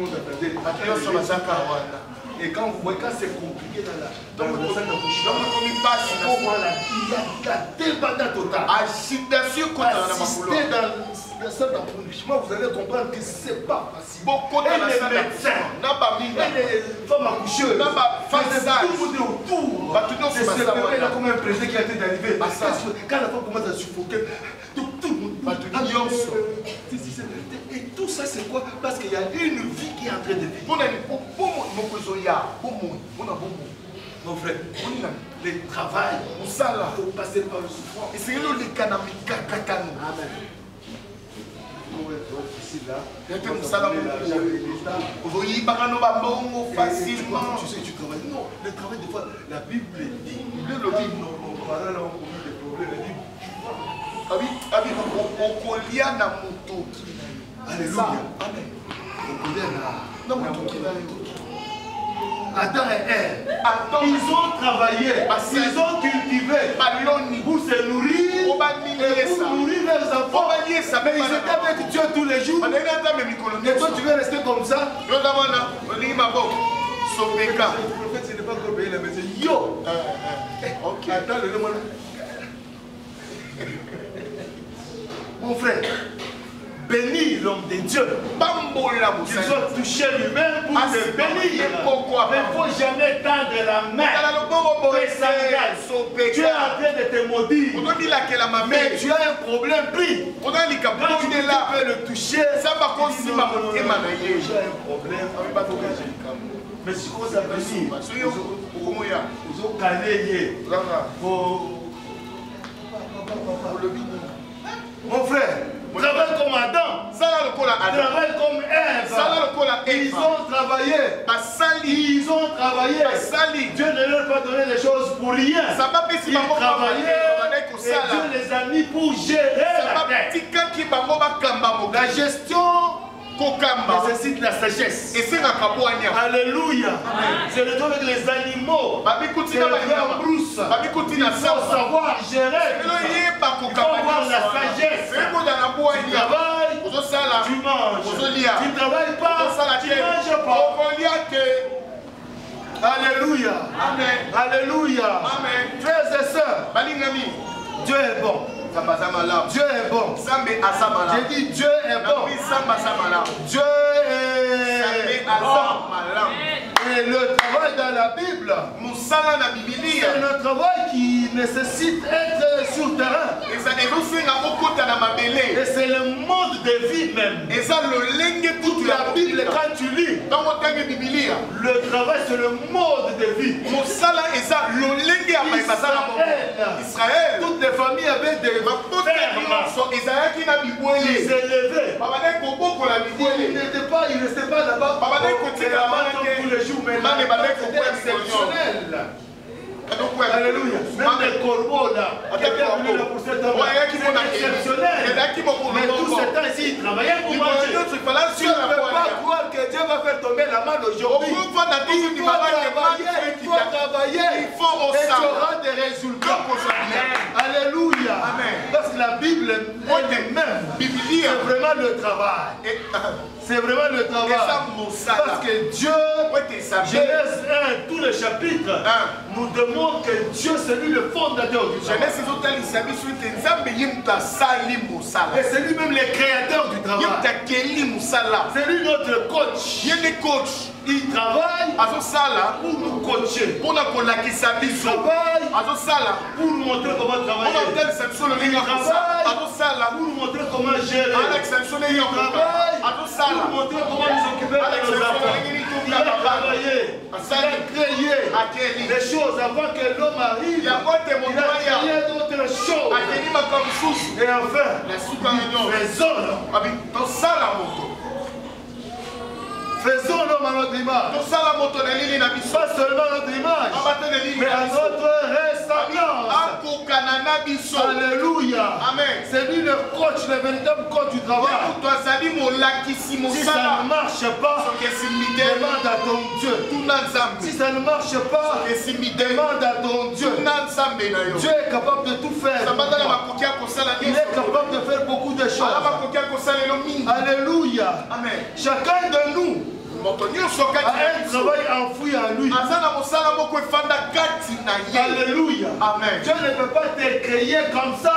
monde attendait. Et quand vous voyez, quand c'est compliqué dans la salle d'accouchement, il y a la débandade totale. Assister dans la salle d'accouchement, vous allez comprendre que ce n'est pas facile. Et les médecins, et les femmes accoucheuses, tout le monde est autour. C'est ce bébé là comme un président qui a été d'arriver. Quand la femme commence à suffoquer, tout le monde va te dire. Et tout ça c'est quoi? Parce qu'il y a une vie qui est en train de vivre. Mon frère, le travail, il faut passer par le souffrance. Et c'est le Amen. Tu sais, tu travailles. Non, le travail, des fois, la Bible dit. Nos parents ont commis des problèmes. Alléluia. Amen. Adam et Ève, ils ont travaillé, ils ont cultivé pour se nourrir et pour nourrir leurs enfants. Mais ils étaient avec Dieu tous les jours. Et toi, tu veux rester comme ça? Le prophète, ce n'est pas encore payé la maison. Yo! Attends, le demande. Mon frère, bénis l'homme de Dieu. Qu'ils ont touché lui-même pour te bénir. Mais il ne faut jamais tendre la main. Tu es en train de te maudire. Mais tu as un problème pris. Quand tu peux le toucher, tu as un problème. Mais si on s'appelle, ils ont calé. Mon frère, travaille comme Adam. travaillent comme Ève. Ils ont travaillé. Ils ont travaillé. Dieu ne leur a pas donné les choses pour rien. Ils travaillaient et Dieu les a mis pour gérer la tête. La gestion nécessite la sagesse. Alléluia. C'est le temps avec les animaux. C'est le grand brousse. Il faut savoir gérer. Il faut avoir la sagesse. Tu travailles, tu manges. Tu ne travailles pas, tu ne manges pas. Alléluia. Amen. Alléluia. Amen. Frères et sœurs, Dieu est bon. Dieu est bon. J'ai dit Dieu est bon. Dieu est bon. Et le travail dans la Bible, c'est un travail qui nécessite être sur le terrain. Et c'est le mode de vie même. Toute la Bible, quand tu lis, le travail c'est le mode de vie. Israël, toutes les familles avaient des fermes. Ils élevaient. Ils ne restaient pas là-bas tous les jours, mais c'était exceptionnel. Alléluia. Même les corbeaux là, qui étaient venus là pour cet homme, c'était exceptionnel. Mais tout ce temps ici, ils travaillaient pour manger. Tu ne peux pas croire que Dieu va faire tomber la main aujourd'hui. Il faut travailler, et tu auras des résultats. Alléluia. Parce que la Bible elle-même, c'est vraiment le travail. C'est vraiment le travail. Parce que Dieu, Genèse 1, tout le chapitre, nous demande que Dieu c'est lui le fondateur du travail. Et c'est lui-même le créateur du travail. C'est lui notre coach. Il travaille pour nous coacher. Il travaille pour nous montrer comment travailler. Il travaille pour nous montrer comment gérer. Il travaille pour nous montrer comment nous occuper de nos enfants. Il a travaillé, il a créé des choses avant que l'homme arrive. Il a créé d'autres choses. Et enfin, faisons l'homme à notre image. Pas seulement à notre image, mais à notre ressemblance. Alléluia. C'est lui le coach, le véritable coach du travail. Si ça ne marche pas, demande à ton Dieu. Si ça ne marche pas, demande à ton Dieu. Dieu est capable de tout faire. Il est capable de faire beaucoup de choses. Alléluia. Chacun de nous a un travail enfoui en lui. Alléluia. Dieu ne peut pas te créer comme ça.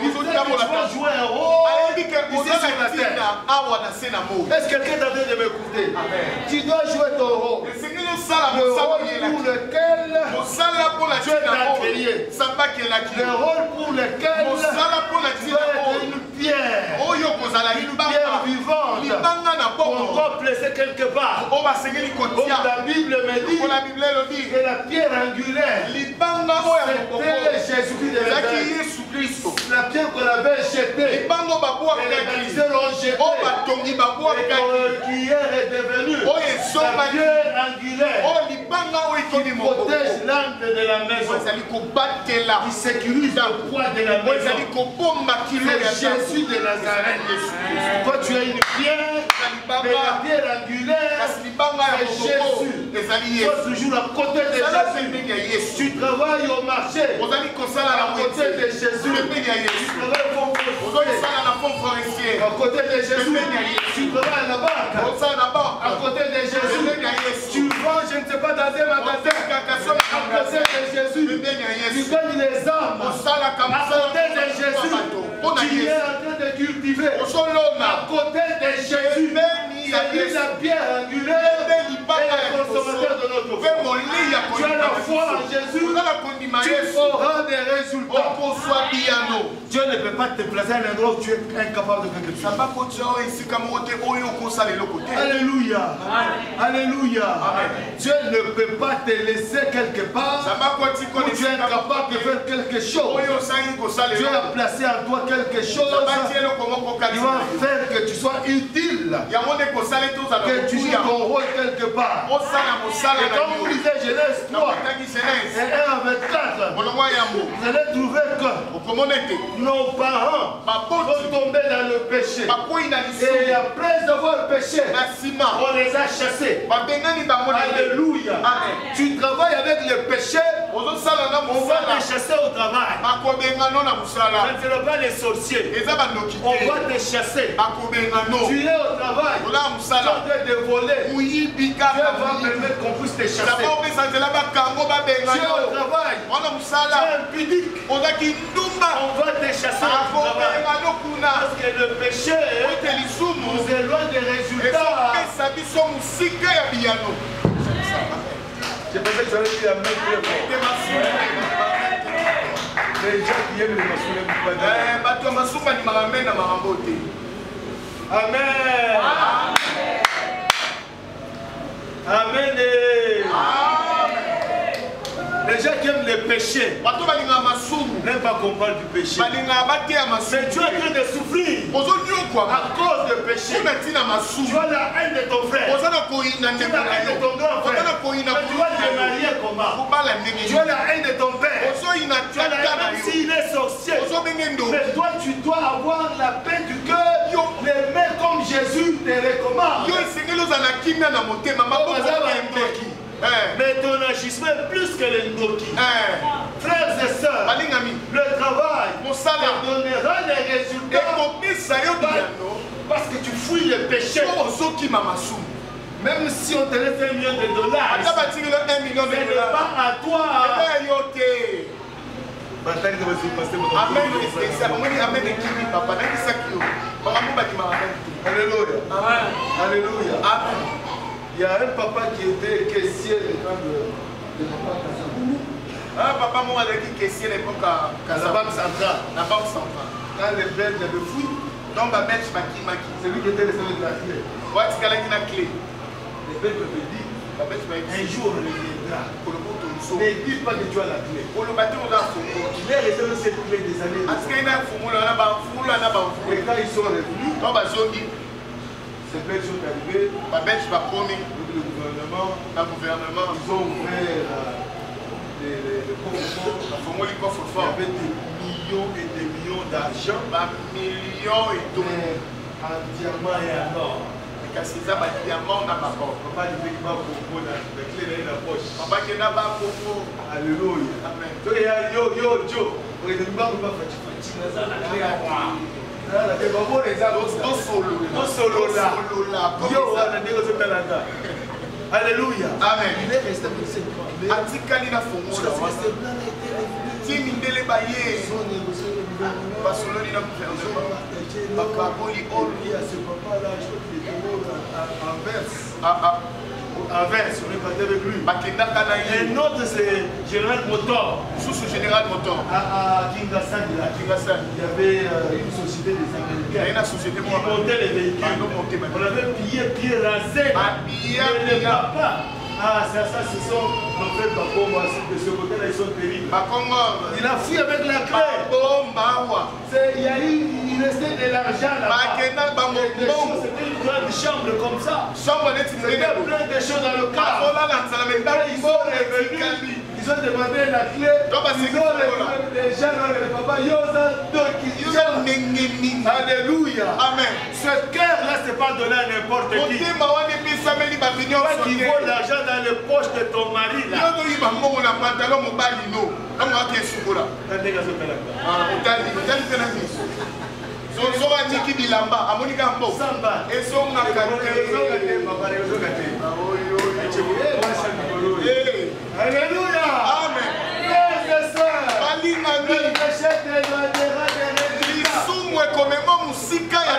Il faut que tu vas jouer un rôle ici sur la terre. Est-ce que quelqu'un est en train de m'écouter? Tu dois jouer ton rôle. Le rôle pour lequel Dieu t'a créé. Le rôle pour lequel tu dois être une pierre. Une pierre vivante. On doit placer quelque part. Comme la Bible me dit que la pierre angulaire, c'était Jésus-Christ de Nazareth. La pierre qu'on avait jetée, et les baliseurs l'ont jetée, et qui est devenue la pierre angulaire qui protège l'angle de la maison, qui sécurise le poids de la maison. C'est Jésus de Nazareth. Toi tu as une pierre, mais la pierre angulaire, c'est Jésus. Toi toujours à côté de Jésus. Tu travailles au marché, à côté de Jésus. Tu travailles à côté de Jésus. Tu travailles à la banque, à côté de Jésus. Tu vends, je ne sais pas, dans un magasin, à côté de Jésus. Tu gagnes les âmes, à côté de Jésus. Tu es en train de cultiver, à côté de Jésus. C'est lui la pierre angulaire et le consommateur de notre foi. Tu as la foi en Jésus, tu auras des résultats. Dieu ne peut pas te placer à un endroit où tu es incapable de faire quelque chose. Alléluia. Alléluia. Dieu ne peut pas te laisser quelque part où tu es incapable de faire quelque chose. Dieu a placé en toi quelque chose qui va faire que tu sois utile, que tu joues ton rôle quelque part. Et comme vous lisez Genèse 3 et 1 à 24, vous allez trouver que nos parents sont tombés dans le péché. Et après avoir péché, on les a chassés. Alléluia. Tu travailles avec le péché, on va te chasser au travail. Ce ne sont pas les sorciers. On va te chasser. Tu es au travail. Tu es en train de voler. Dieu va permettre qu'on puisse te chasser. Tu es au travail. Tu es impudique. On va te chasser au travail. Parce que le péché nous éloigne des résultats. Je pensais que tu allais dire Amen. Les gens qui aiment les massoulets. Amen. Amen. Les gens qui aiment le péché n'aiment pas qu'on parle du péché. Mais tu es en train de souffrir à cause du péché. Tu as la haine de ton frère. Tu as la haine de ton grand frère. Mais tu vas te marier comment? Tu as la haine de ton père. Tu as la haine même s'il est sorcier. Mais toi tu dois avoir la paix du cœur. L'aimer comme Jésus te recommande. Mais ton agissement est plus que le Ngoki. Frères et sœurs, le travail te donnera des résultats parce que tu fouilles le péché. Même si on te laisse $1 million, ce n'est pas à toi. Alléluia. Alléluia. Il y a un papa qui était caissier le temps de papa Kasaboulou. Un papa moi qui caissier l'époque à la banque centrale. La banque centrale. Quand les Belges avaient fouillé, donc ma Belge c'est lui qui était le seul de la clé. Ouais, c'est quelqu'un qui a la clé. Les Belges me disent, un jour on reviendra. Ne dis pas que tu as la clé. Il est resté dans cette clé des années. Et quand ils sont revenus, ces Belges sont arrivés, le gouvernement, ils ont ouvert le coffre-fort. Il y avait des millions et des millions d'argent, en diamant et en or. Papa dit qu'il va pour la clé dans la poche. Alléluia. Amen. Yo, alléluia. Amen. Il est resté pour cette Inverse, on est parti avec lui. Un autre, c'est Général Motor. Général Motor. À Kingassan, il y avait une société des Américains qui montait les véhicules. On avait pied rasé. Mais les papas, ce sont nos frères Bakoma, de ce côté-là, ils sont terribles. Il a fui avec la clé. Il restait de l'argent là-bas. C'était une grande chambre comme ça. Il y a plein de choses dans le cadre. Ils ont demandé la clé. Ils ont révélé les gens, les papas. Alléluia. Amen. Ce cœur-là, ce n'est pas donné à n'importe qui. Pas qui vole l'argent dans les poches de ton mari. Alléluia. Amen.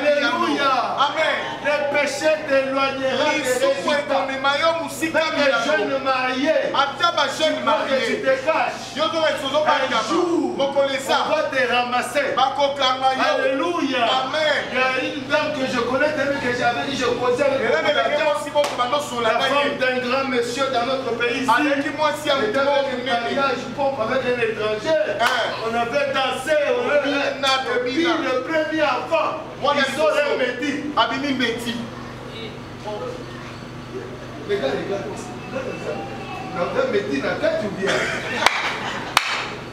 Alléluia. Amen. Le péché péché t'éloignera des résultats. Même les jeunes mariés, il faut que tu te caches. Un jour, on va te ramasser. Alléluia. Amen. Il y a une dame que je connais, que j'avais dit, je causais avec la femme d'un grand monsieur dans notre pays ici. C'était avec un mariage pompe avec un étranger. On avait dansé, on avait depuis le premier enfant. Ils sont un métis. Abimi métis. Les gars, un métis dans la tête ou bien?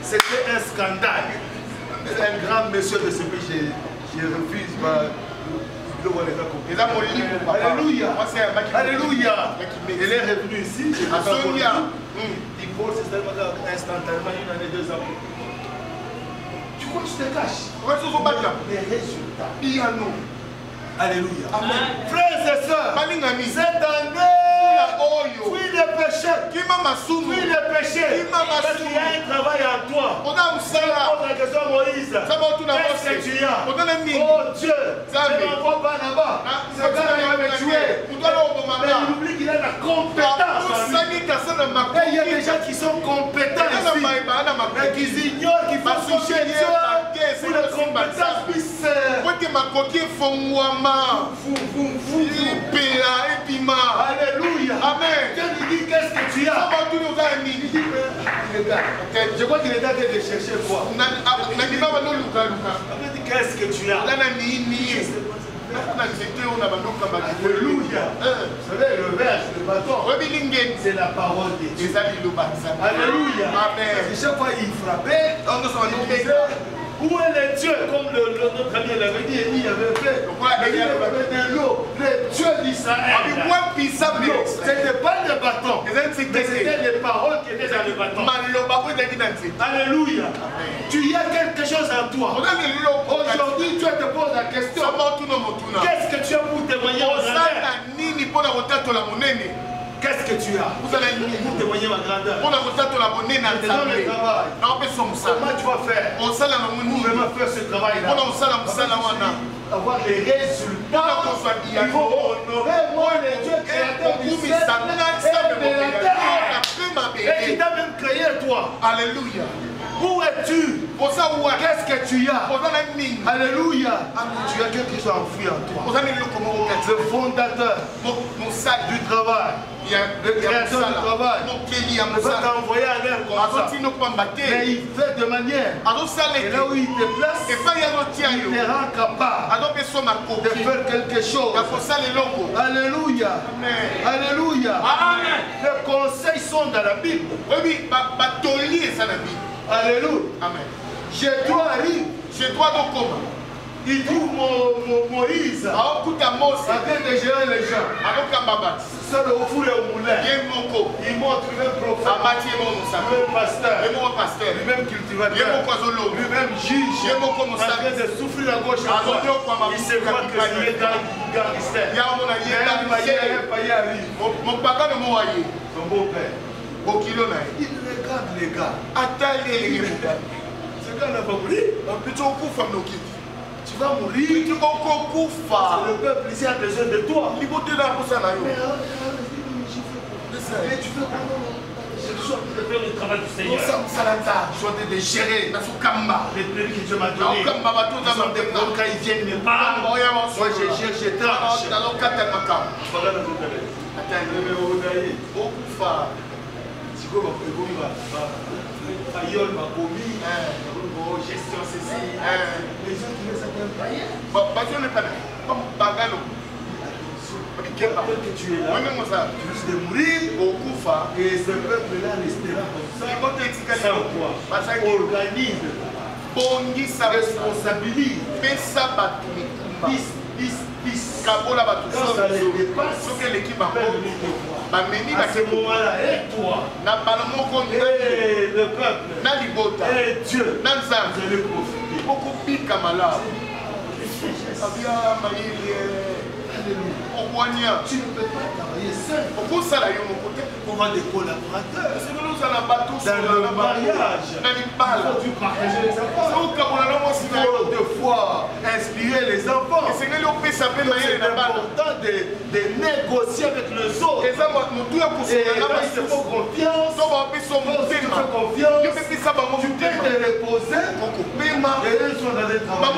C'était un scandale. C'est un grand monsieur de ce pays, je refuse. Alléluia. Alléluia. Il est revenu ici. Il pose instantanément une année, 2 ans. Tu crois que tu te caches? Les résultats. Alléluia. Amen. Frères et sœurs, cette année, fuis le péché. Fuis le péché. Parce qu'il y a un travail en toi. On a la question à Moïse. Qu'est-ce que tu as? Oh Dieu, je ne m'envoie pas là-bas. Ce gars va me tuer. Mais il oublie qu'il a la compétence. Et il y a des gens qui sont compétents ici. Mais qui ignorent qu'il faut toucher Dieu pour la compétence puisse. Alléluia. Amen. Dieu lui dit qu'est-ce que tu as? Je crois qu'il est en train de chercher quoi? Qu'est-ce que tu as? Alléluia. Vous savez, le verge, le bâton, c'est la parole de Dieu. Alléluia. Amen. Chaque fois il frappait, on disait, où est le Dieu? Comme notre ami l'avait dit, il avait fait. Il avait de l'eau. Le Dieu d'Israël. C'était pas le bâton. Mais c'était les paroles qui étaient dans le bâton. Alléluia. Tu y as quelque chose en toi. Aujourd'hui, Dieu te pose la question. Qu'est-ce que tu as pour témoigner aux grandeurs? Qu'est-ce que tu as? Vous allez pour témoigner ma grandeur. Dans le travail. Comment tu vas faire pour vraiment faire ce travail-là? Avoir des résultats. Il faut honorer moi le Dieu créateur du ciel et de la terre. Et qui t'a même créé toi. Alléluia. Où es-tu? Qu'est-ce que tu as? Alléluia. Tu as quelque chose enfoui en toi. Le fondateur du travail. Le créateur du travail. Il va t'envoyer en l'air comme ça. Mais il fait de manière. Et là où il te place, il te rend capable de faire quelque chose. Alléluia. Alléluia. Les conseils sont dans la Bible. Alléluia. Amen. Chez toi arrive. Chez toi donc comment? Il trouve Moïse en train de gérer les gens. C'est le four et au moulin. Il montre lui-même prophète, lui-même pasteur, lui-même cultivateur, lui-même juge, en train de souffrir à gauche à droite. Il se voit que c'est un gangster. Il arrive. Son beau-père. Il regarde les gars. Ce gars n'a pas mouru. Tu vas mourir. C'est le peuple ici a besoin de toi. Mais tu fais quoi? Je suis en train de faire le travail du Seigneur. Je suis en train de gérer les prix que Dieu m'a donné. Ils ont des problèmes quand ils viennent me parler. Moi je gère, je tranche. Gestion ceci. Les gens qui ne savent pas. Que tu es là, tu risques de mourir au Koufa et ce peuple-là restera comme ça. Sans toi. Organise, responsabilise. Quand ça les dépasse, à ce moment-là, et toi, et le peuple, et Dieu, vous allez profiter. Tu ne peux pas travailler seul. On va des collaborateurs. Dans le mariage, il faut partager les enfants. Il faut deux fois inspirer les enfants. C'est important de négocier avec les autres. Et quand il te faut confiance, tu fais confiance, tu peux te reposer et eux sont dans le travail.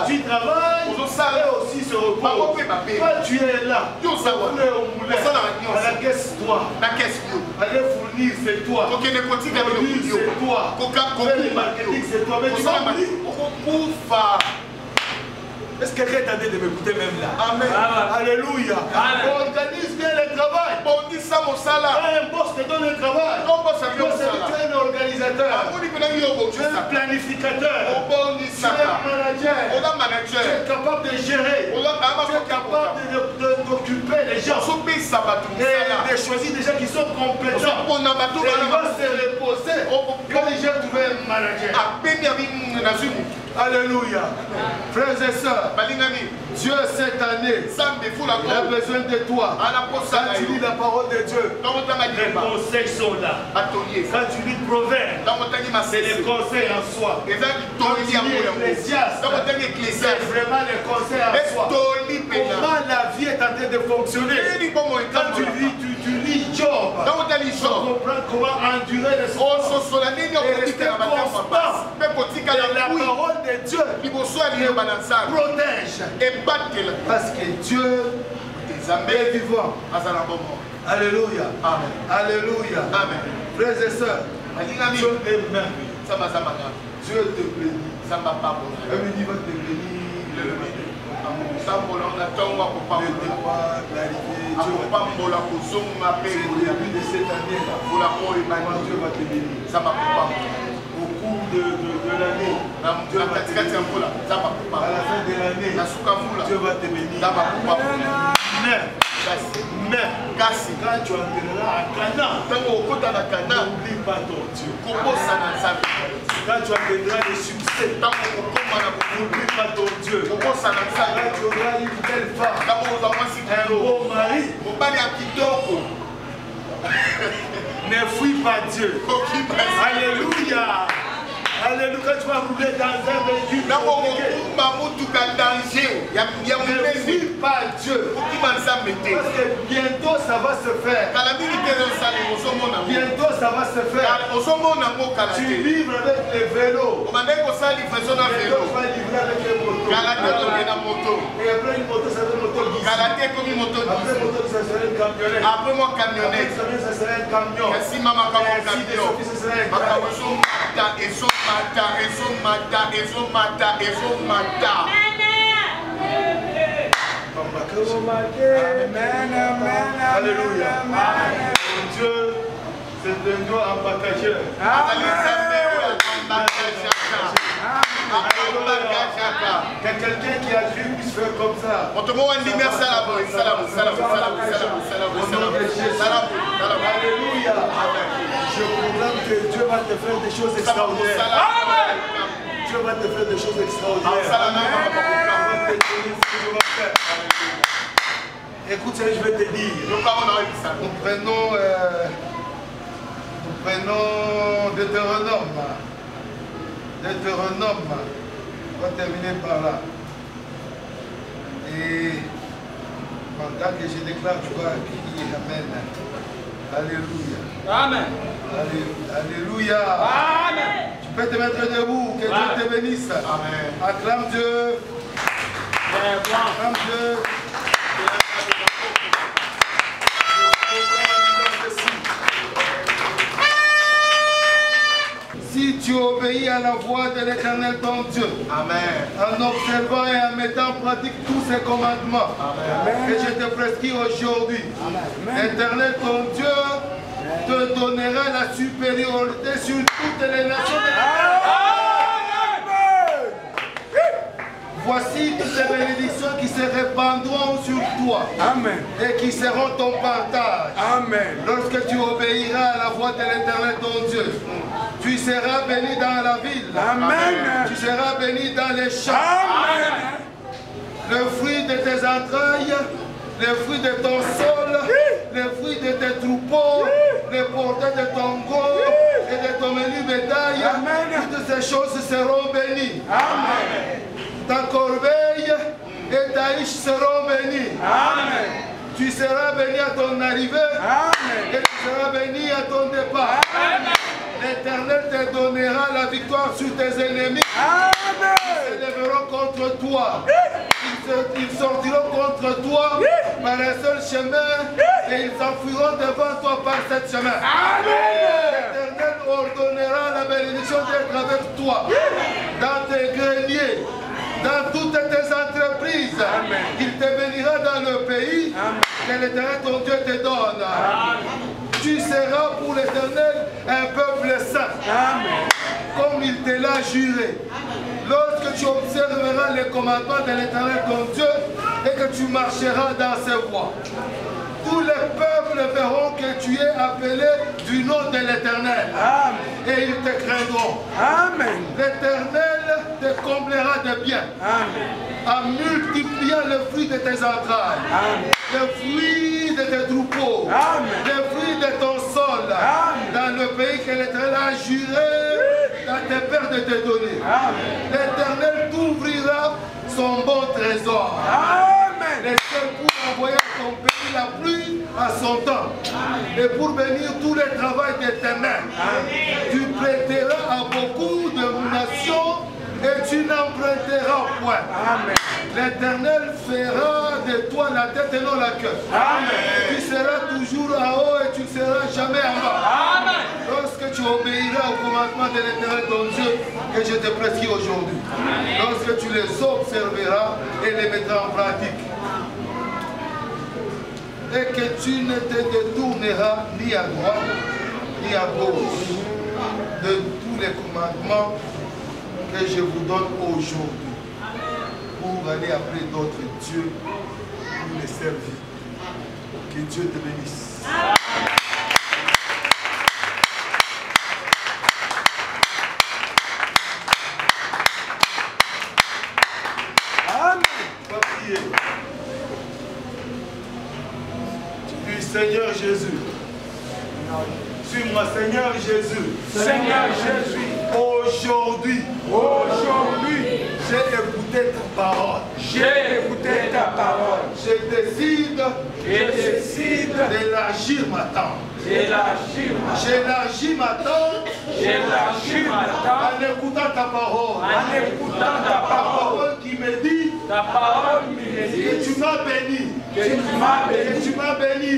Tu travailles et aussi se reposent. Quand tu es là, tu es au moulin, à la caisse, toi. Allez fournir, c'est toi. Fournir, c'est toi. Faire le marketing, c'est toi. Mais tu vas oublier. Est-ce que quelqu'un est en train de m'écouter même là? Amen. Alléluia. Organise bien le travail. Un boss te donne le travail. Tu es un organisateur. Tu es un planificateur. Tu es un manager. Tu es capable de gérer. Tu es capable d'occuper les gens. Et de choisir des gens qui sont compétents. Et il va se reposer quand les gens trouvent un manager. Alléluia. Frères et sœurs, Dieu cette année a besoin de toi. Quand tu lis la parole de Dieu, les conseils sont là. Quand tu lis le proverbe, c'est les conseils en soi. Quand tu lis l'Ecclésiaste, c'est vraiment les conseils en soi. Comment la vie est en train de fonctionner. Quand tu lis Job, tu comprends comment endurer les souffrances. Et rester constant. Et la parole de Dieu protège. Parce que Dieu est vivant. Alléluia. Amen. Alléluia. Amen. Frères et sœurs, Dieu est merveilleux. Dieu te bénit. Il va te bénir. De cette année, Dieu va te bénir. Au cours de l'année, à la fin de l'année, Dieu va te bénir. Mais quand tu entreras à Canaan, n'oublie pas ton Dieu. Quand tu entreras le succès, n'oublie pas ton Dieu. Quand tu auras une belle femme, un beau mari, ne fuis pas Dieu. Alléluia. Alléluia. Quand tu vas rouler dans un véhicule, ne fuis pas Dieu. Parce que bientôt ça va se faire. Bientôt ça va se faire. Tu livres avec les vélos. Bientôt tu vas livrer avec les motos. Et après une moto, ça sera une moto guise. Après moto, ça sera une camionnette. Après ça sera un camion. Et ainsi de suite, ça sera un camion. Alléluia. Dieu, c'est un Dieu embâtageur. Que quelqu'un qui a Dieu puisse faire comme ça. Alléluia. Je proclame que Dieu va te faire des choses extraordinaires. Dieu va te faire des choses extraordinaires. Écoute ce que je vais te dire. Nous prenons Deutéronome. On va terminer par là. Et pendant que je déclare, tu vas crier Amen. Alléluia. Amen. Alléluia. Amen. Tu peux te mettre debout. Que Dieu te bénisse. Amen. Acclame Dieu. Acclame Dieu. Si tu obéis à la voix de l'Éternel ton Dieu, amen, en observant et en mettant en pratique tous ses commandements, amen, que je te prescris aujourd'hui, l'Éternel ton Dieu te donnera la supériorité sur toutes les nations de la terre. Voici toutes les bénédictions qui se répandront sur toi. Amen. Et qui seront ton partage. Amen. Lorsque tu obéiras à la voix de l'Éternel ton Dieu, tu seras béni dans la ville. Amen. Tu seras béni dans les champs. Amen. Le fruit de tes entrailles les fruits de ton sol, les fruits de tes troupeaux, les portées de ton gros et de ton menu bétail. Toutes ces choses seront bénies. Amen. Ta corbeille et ta hiche seront bénies. Amen. Tu seras béni à ton arrivée. Amen. Et tu seras béni à ton départ. L'Éternel te donnera la victoire sur tes ennemis. Amen. Ils se lèveront contre toi. Ils sortiront contre toi par un seul chemin et ils s'enfuiront devant toi par cet chemin. L'Éternel ordonnera la bénédiction d'être avec toi dans tes greniers, dans toutes tes entreprises. Amen. Il te bénira dans le pays que l'Éternel ton Dieu te donne. Amen. Tu seras pour l'Éternel un peuple saint, comme il te l'a juré. Lorsque tu observeras les commandements de l'Éternel ton Dieu et que tu marcheras dans ses voies, tous les peuples verront que tu es appelé du nom de l'Éternel et ils te craindront. L'Éternel te comblera de bien en multipliant le fruit de tes entrailles, le fruit de tes troupeaux, le fruit de ton sol, dans le pays que l'Éternel a juré à tes pères de te donner. L'Éternel t'ouvrira son bon trésor. Les cieux pour envoyer à ton pays la pluie à son temps et pour bénir tous les travaux de tes mains. Tu prêteras à beaucoup de nations et tu n'emprunteras point. L'Éternel fera de toi la tête et non la queue. Tu seras toujours en haut et tu ne seras jamais en bas. Lorsque tu obéiras au commandement de l'Éternel ton Dieu que je te prescris aujourd'hui. Lorsque tu les observeras et les mettras en pratique. Et que tu ne te détourneras ni à droite ni à gauche de tous les commandements que je vous donne aujourd'hui pour aller après d'autres dieux pour les servir. Que Dieu te bénisse. Seigneur Jésus, suis-moi, Seigneur Jésus. Seigneur Jésus, aujourd'hui, j'ai écouté ta parole. Je décide d'élargir ma tente. J'élargis ma tente en écoutant ta parole. Ta parole qui me dit que tu m'as béni. Que tu m'as béni.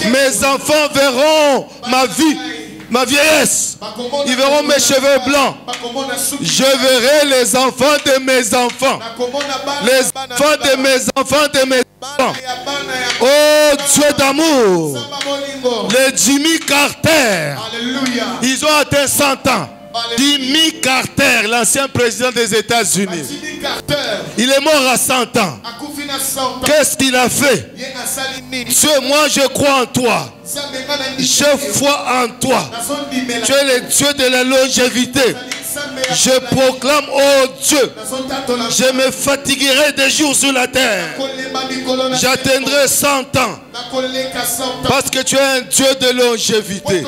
Mes enfants verront ma vie, ma vieillesse. Ils verront mes cheveux blancs. Je verrai les enfants de mes enfants. Les enfants de mes enfants de mes enfants. Oh Dieu d'amour. Les Jimmy Carter. Ils ont atteint 100 ans. Jimmy Carter, l'ancien président des États-Unis. Il est mort à 100 ans. Qu'est-ce qu'il a fait? Dieu, moi je crois en toi. Je foi en toi. Tu es le Dieu de la longévité. Je proclame, oh Dieu, je me fatiguerai des jours sur la terre. J'atteindrai 100 ans. Parce que tu es un Dieu de longévité.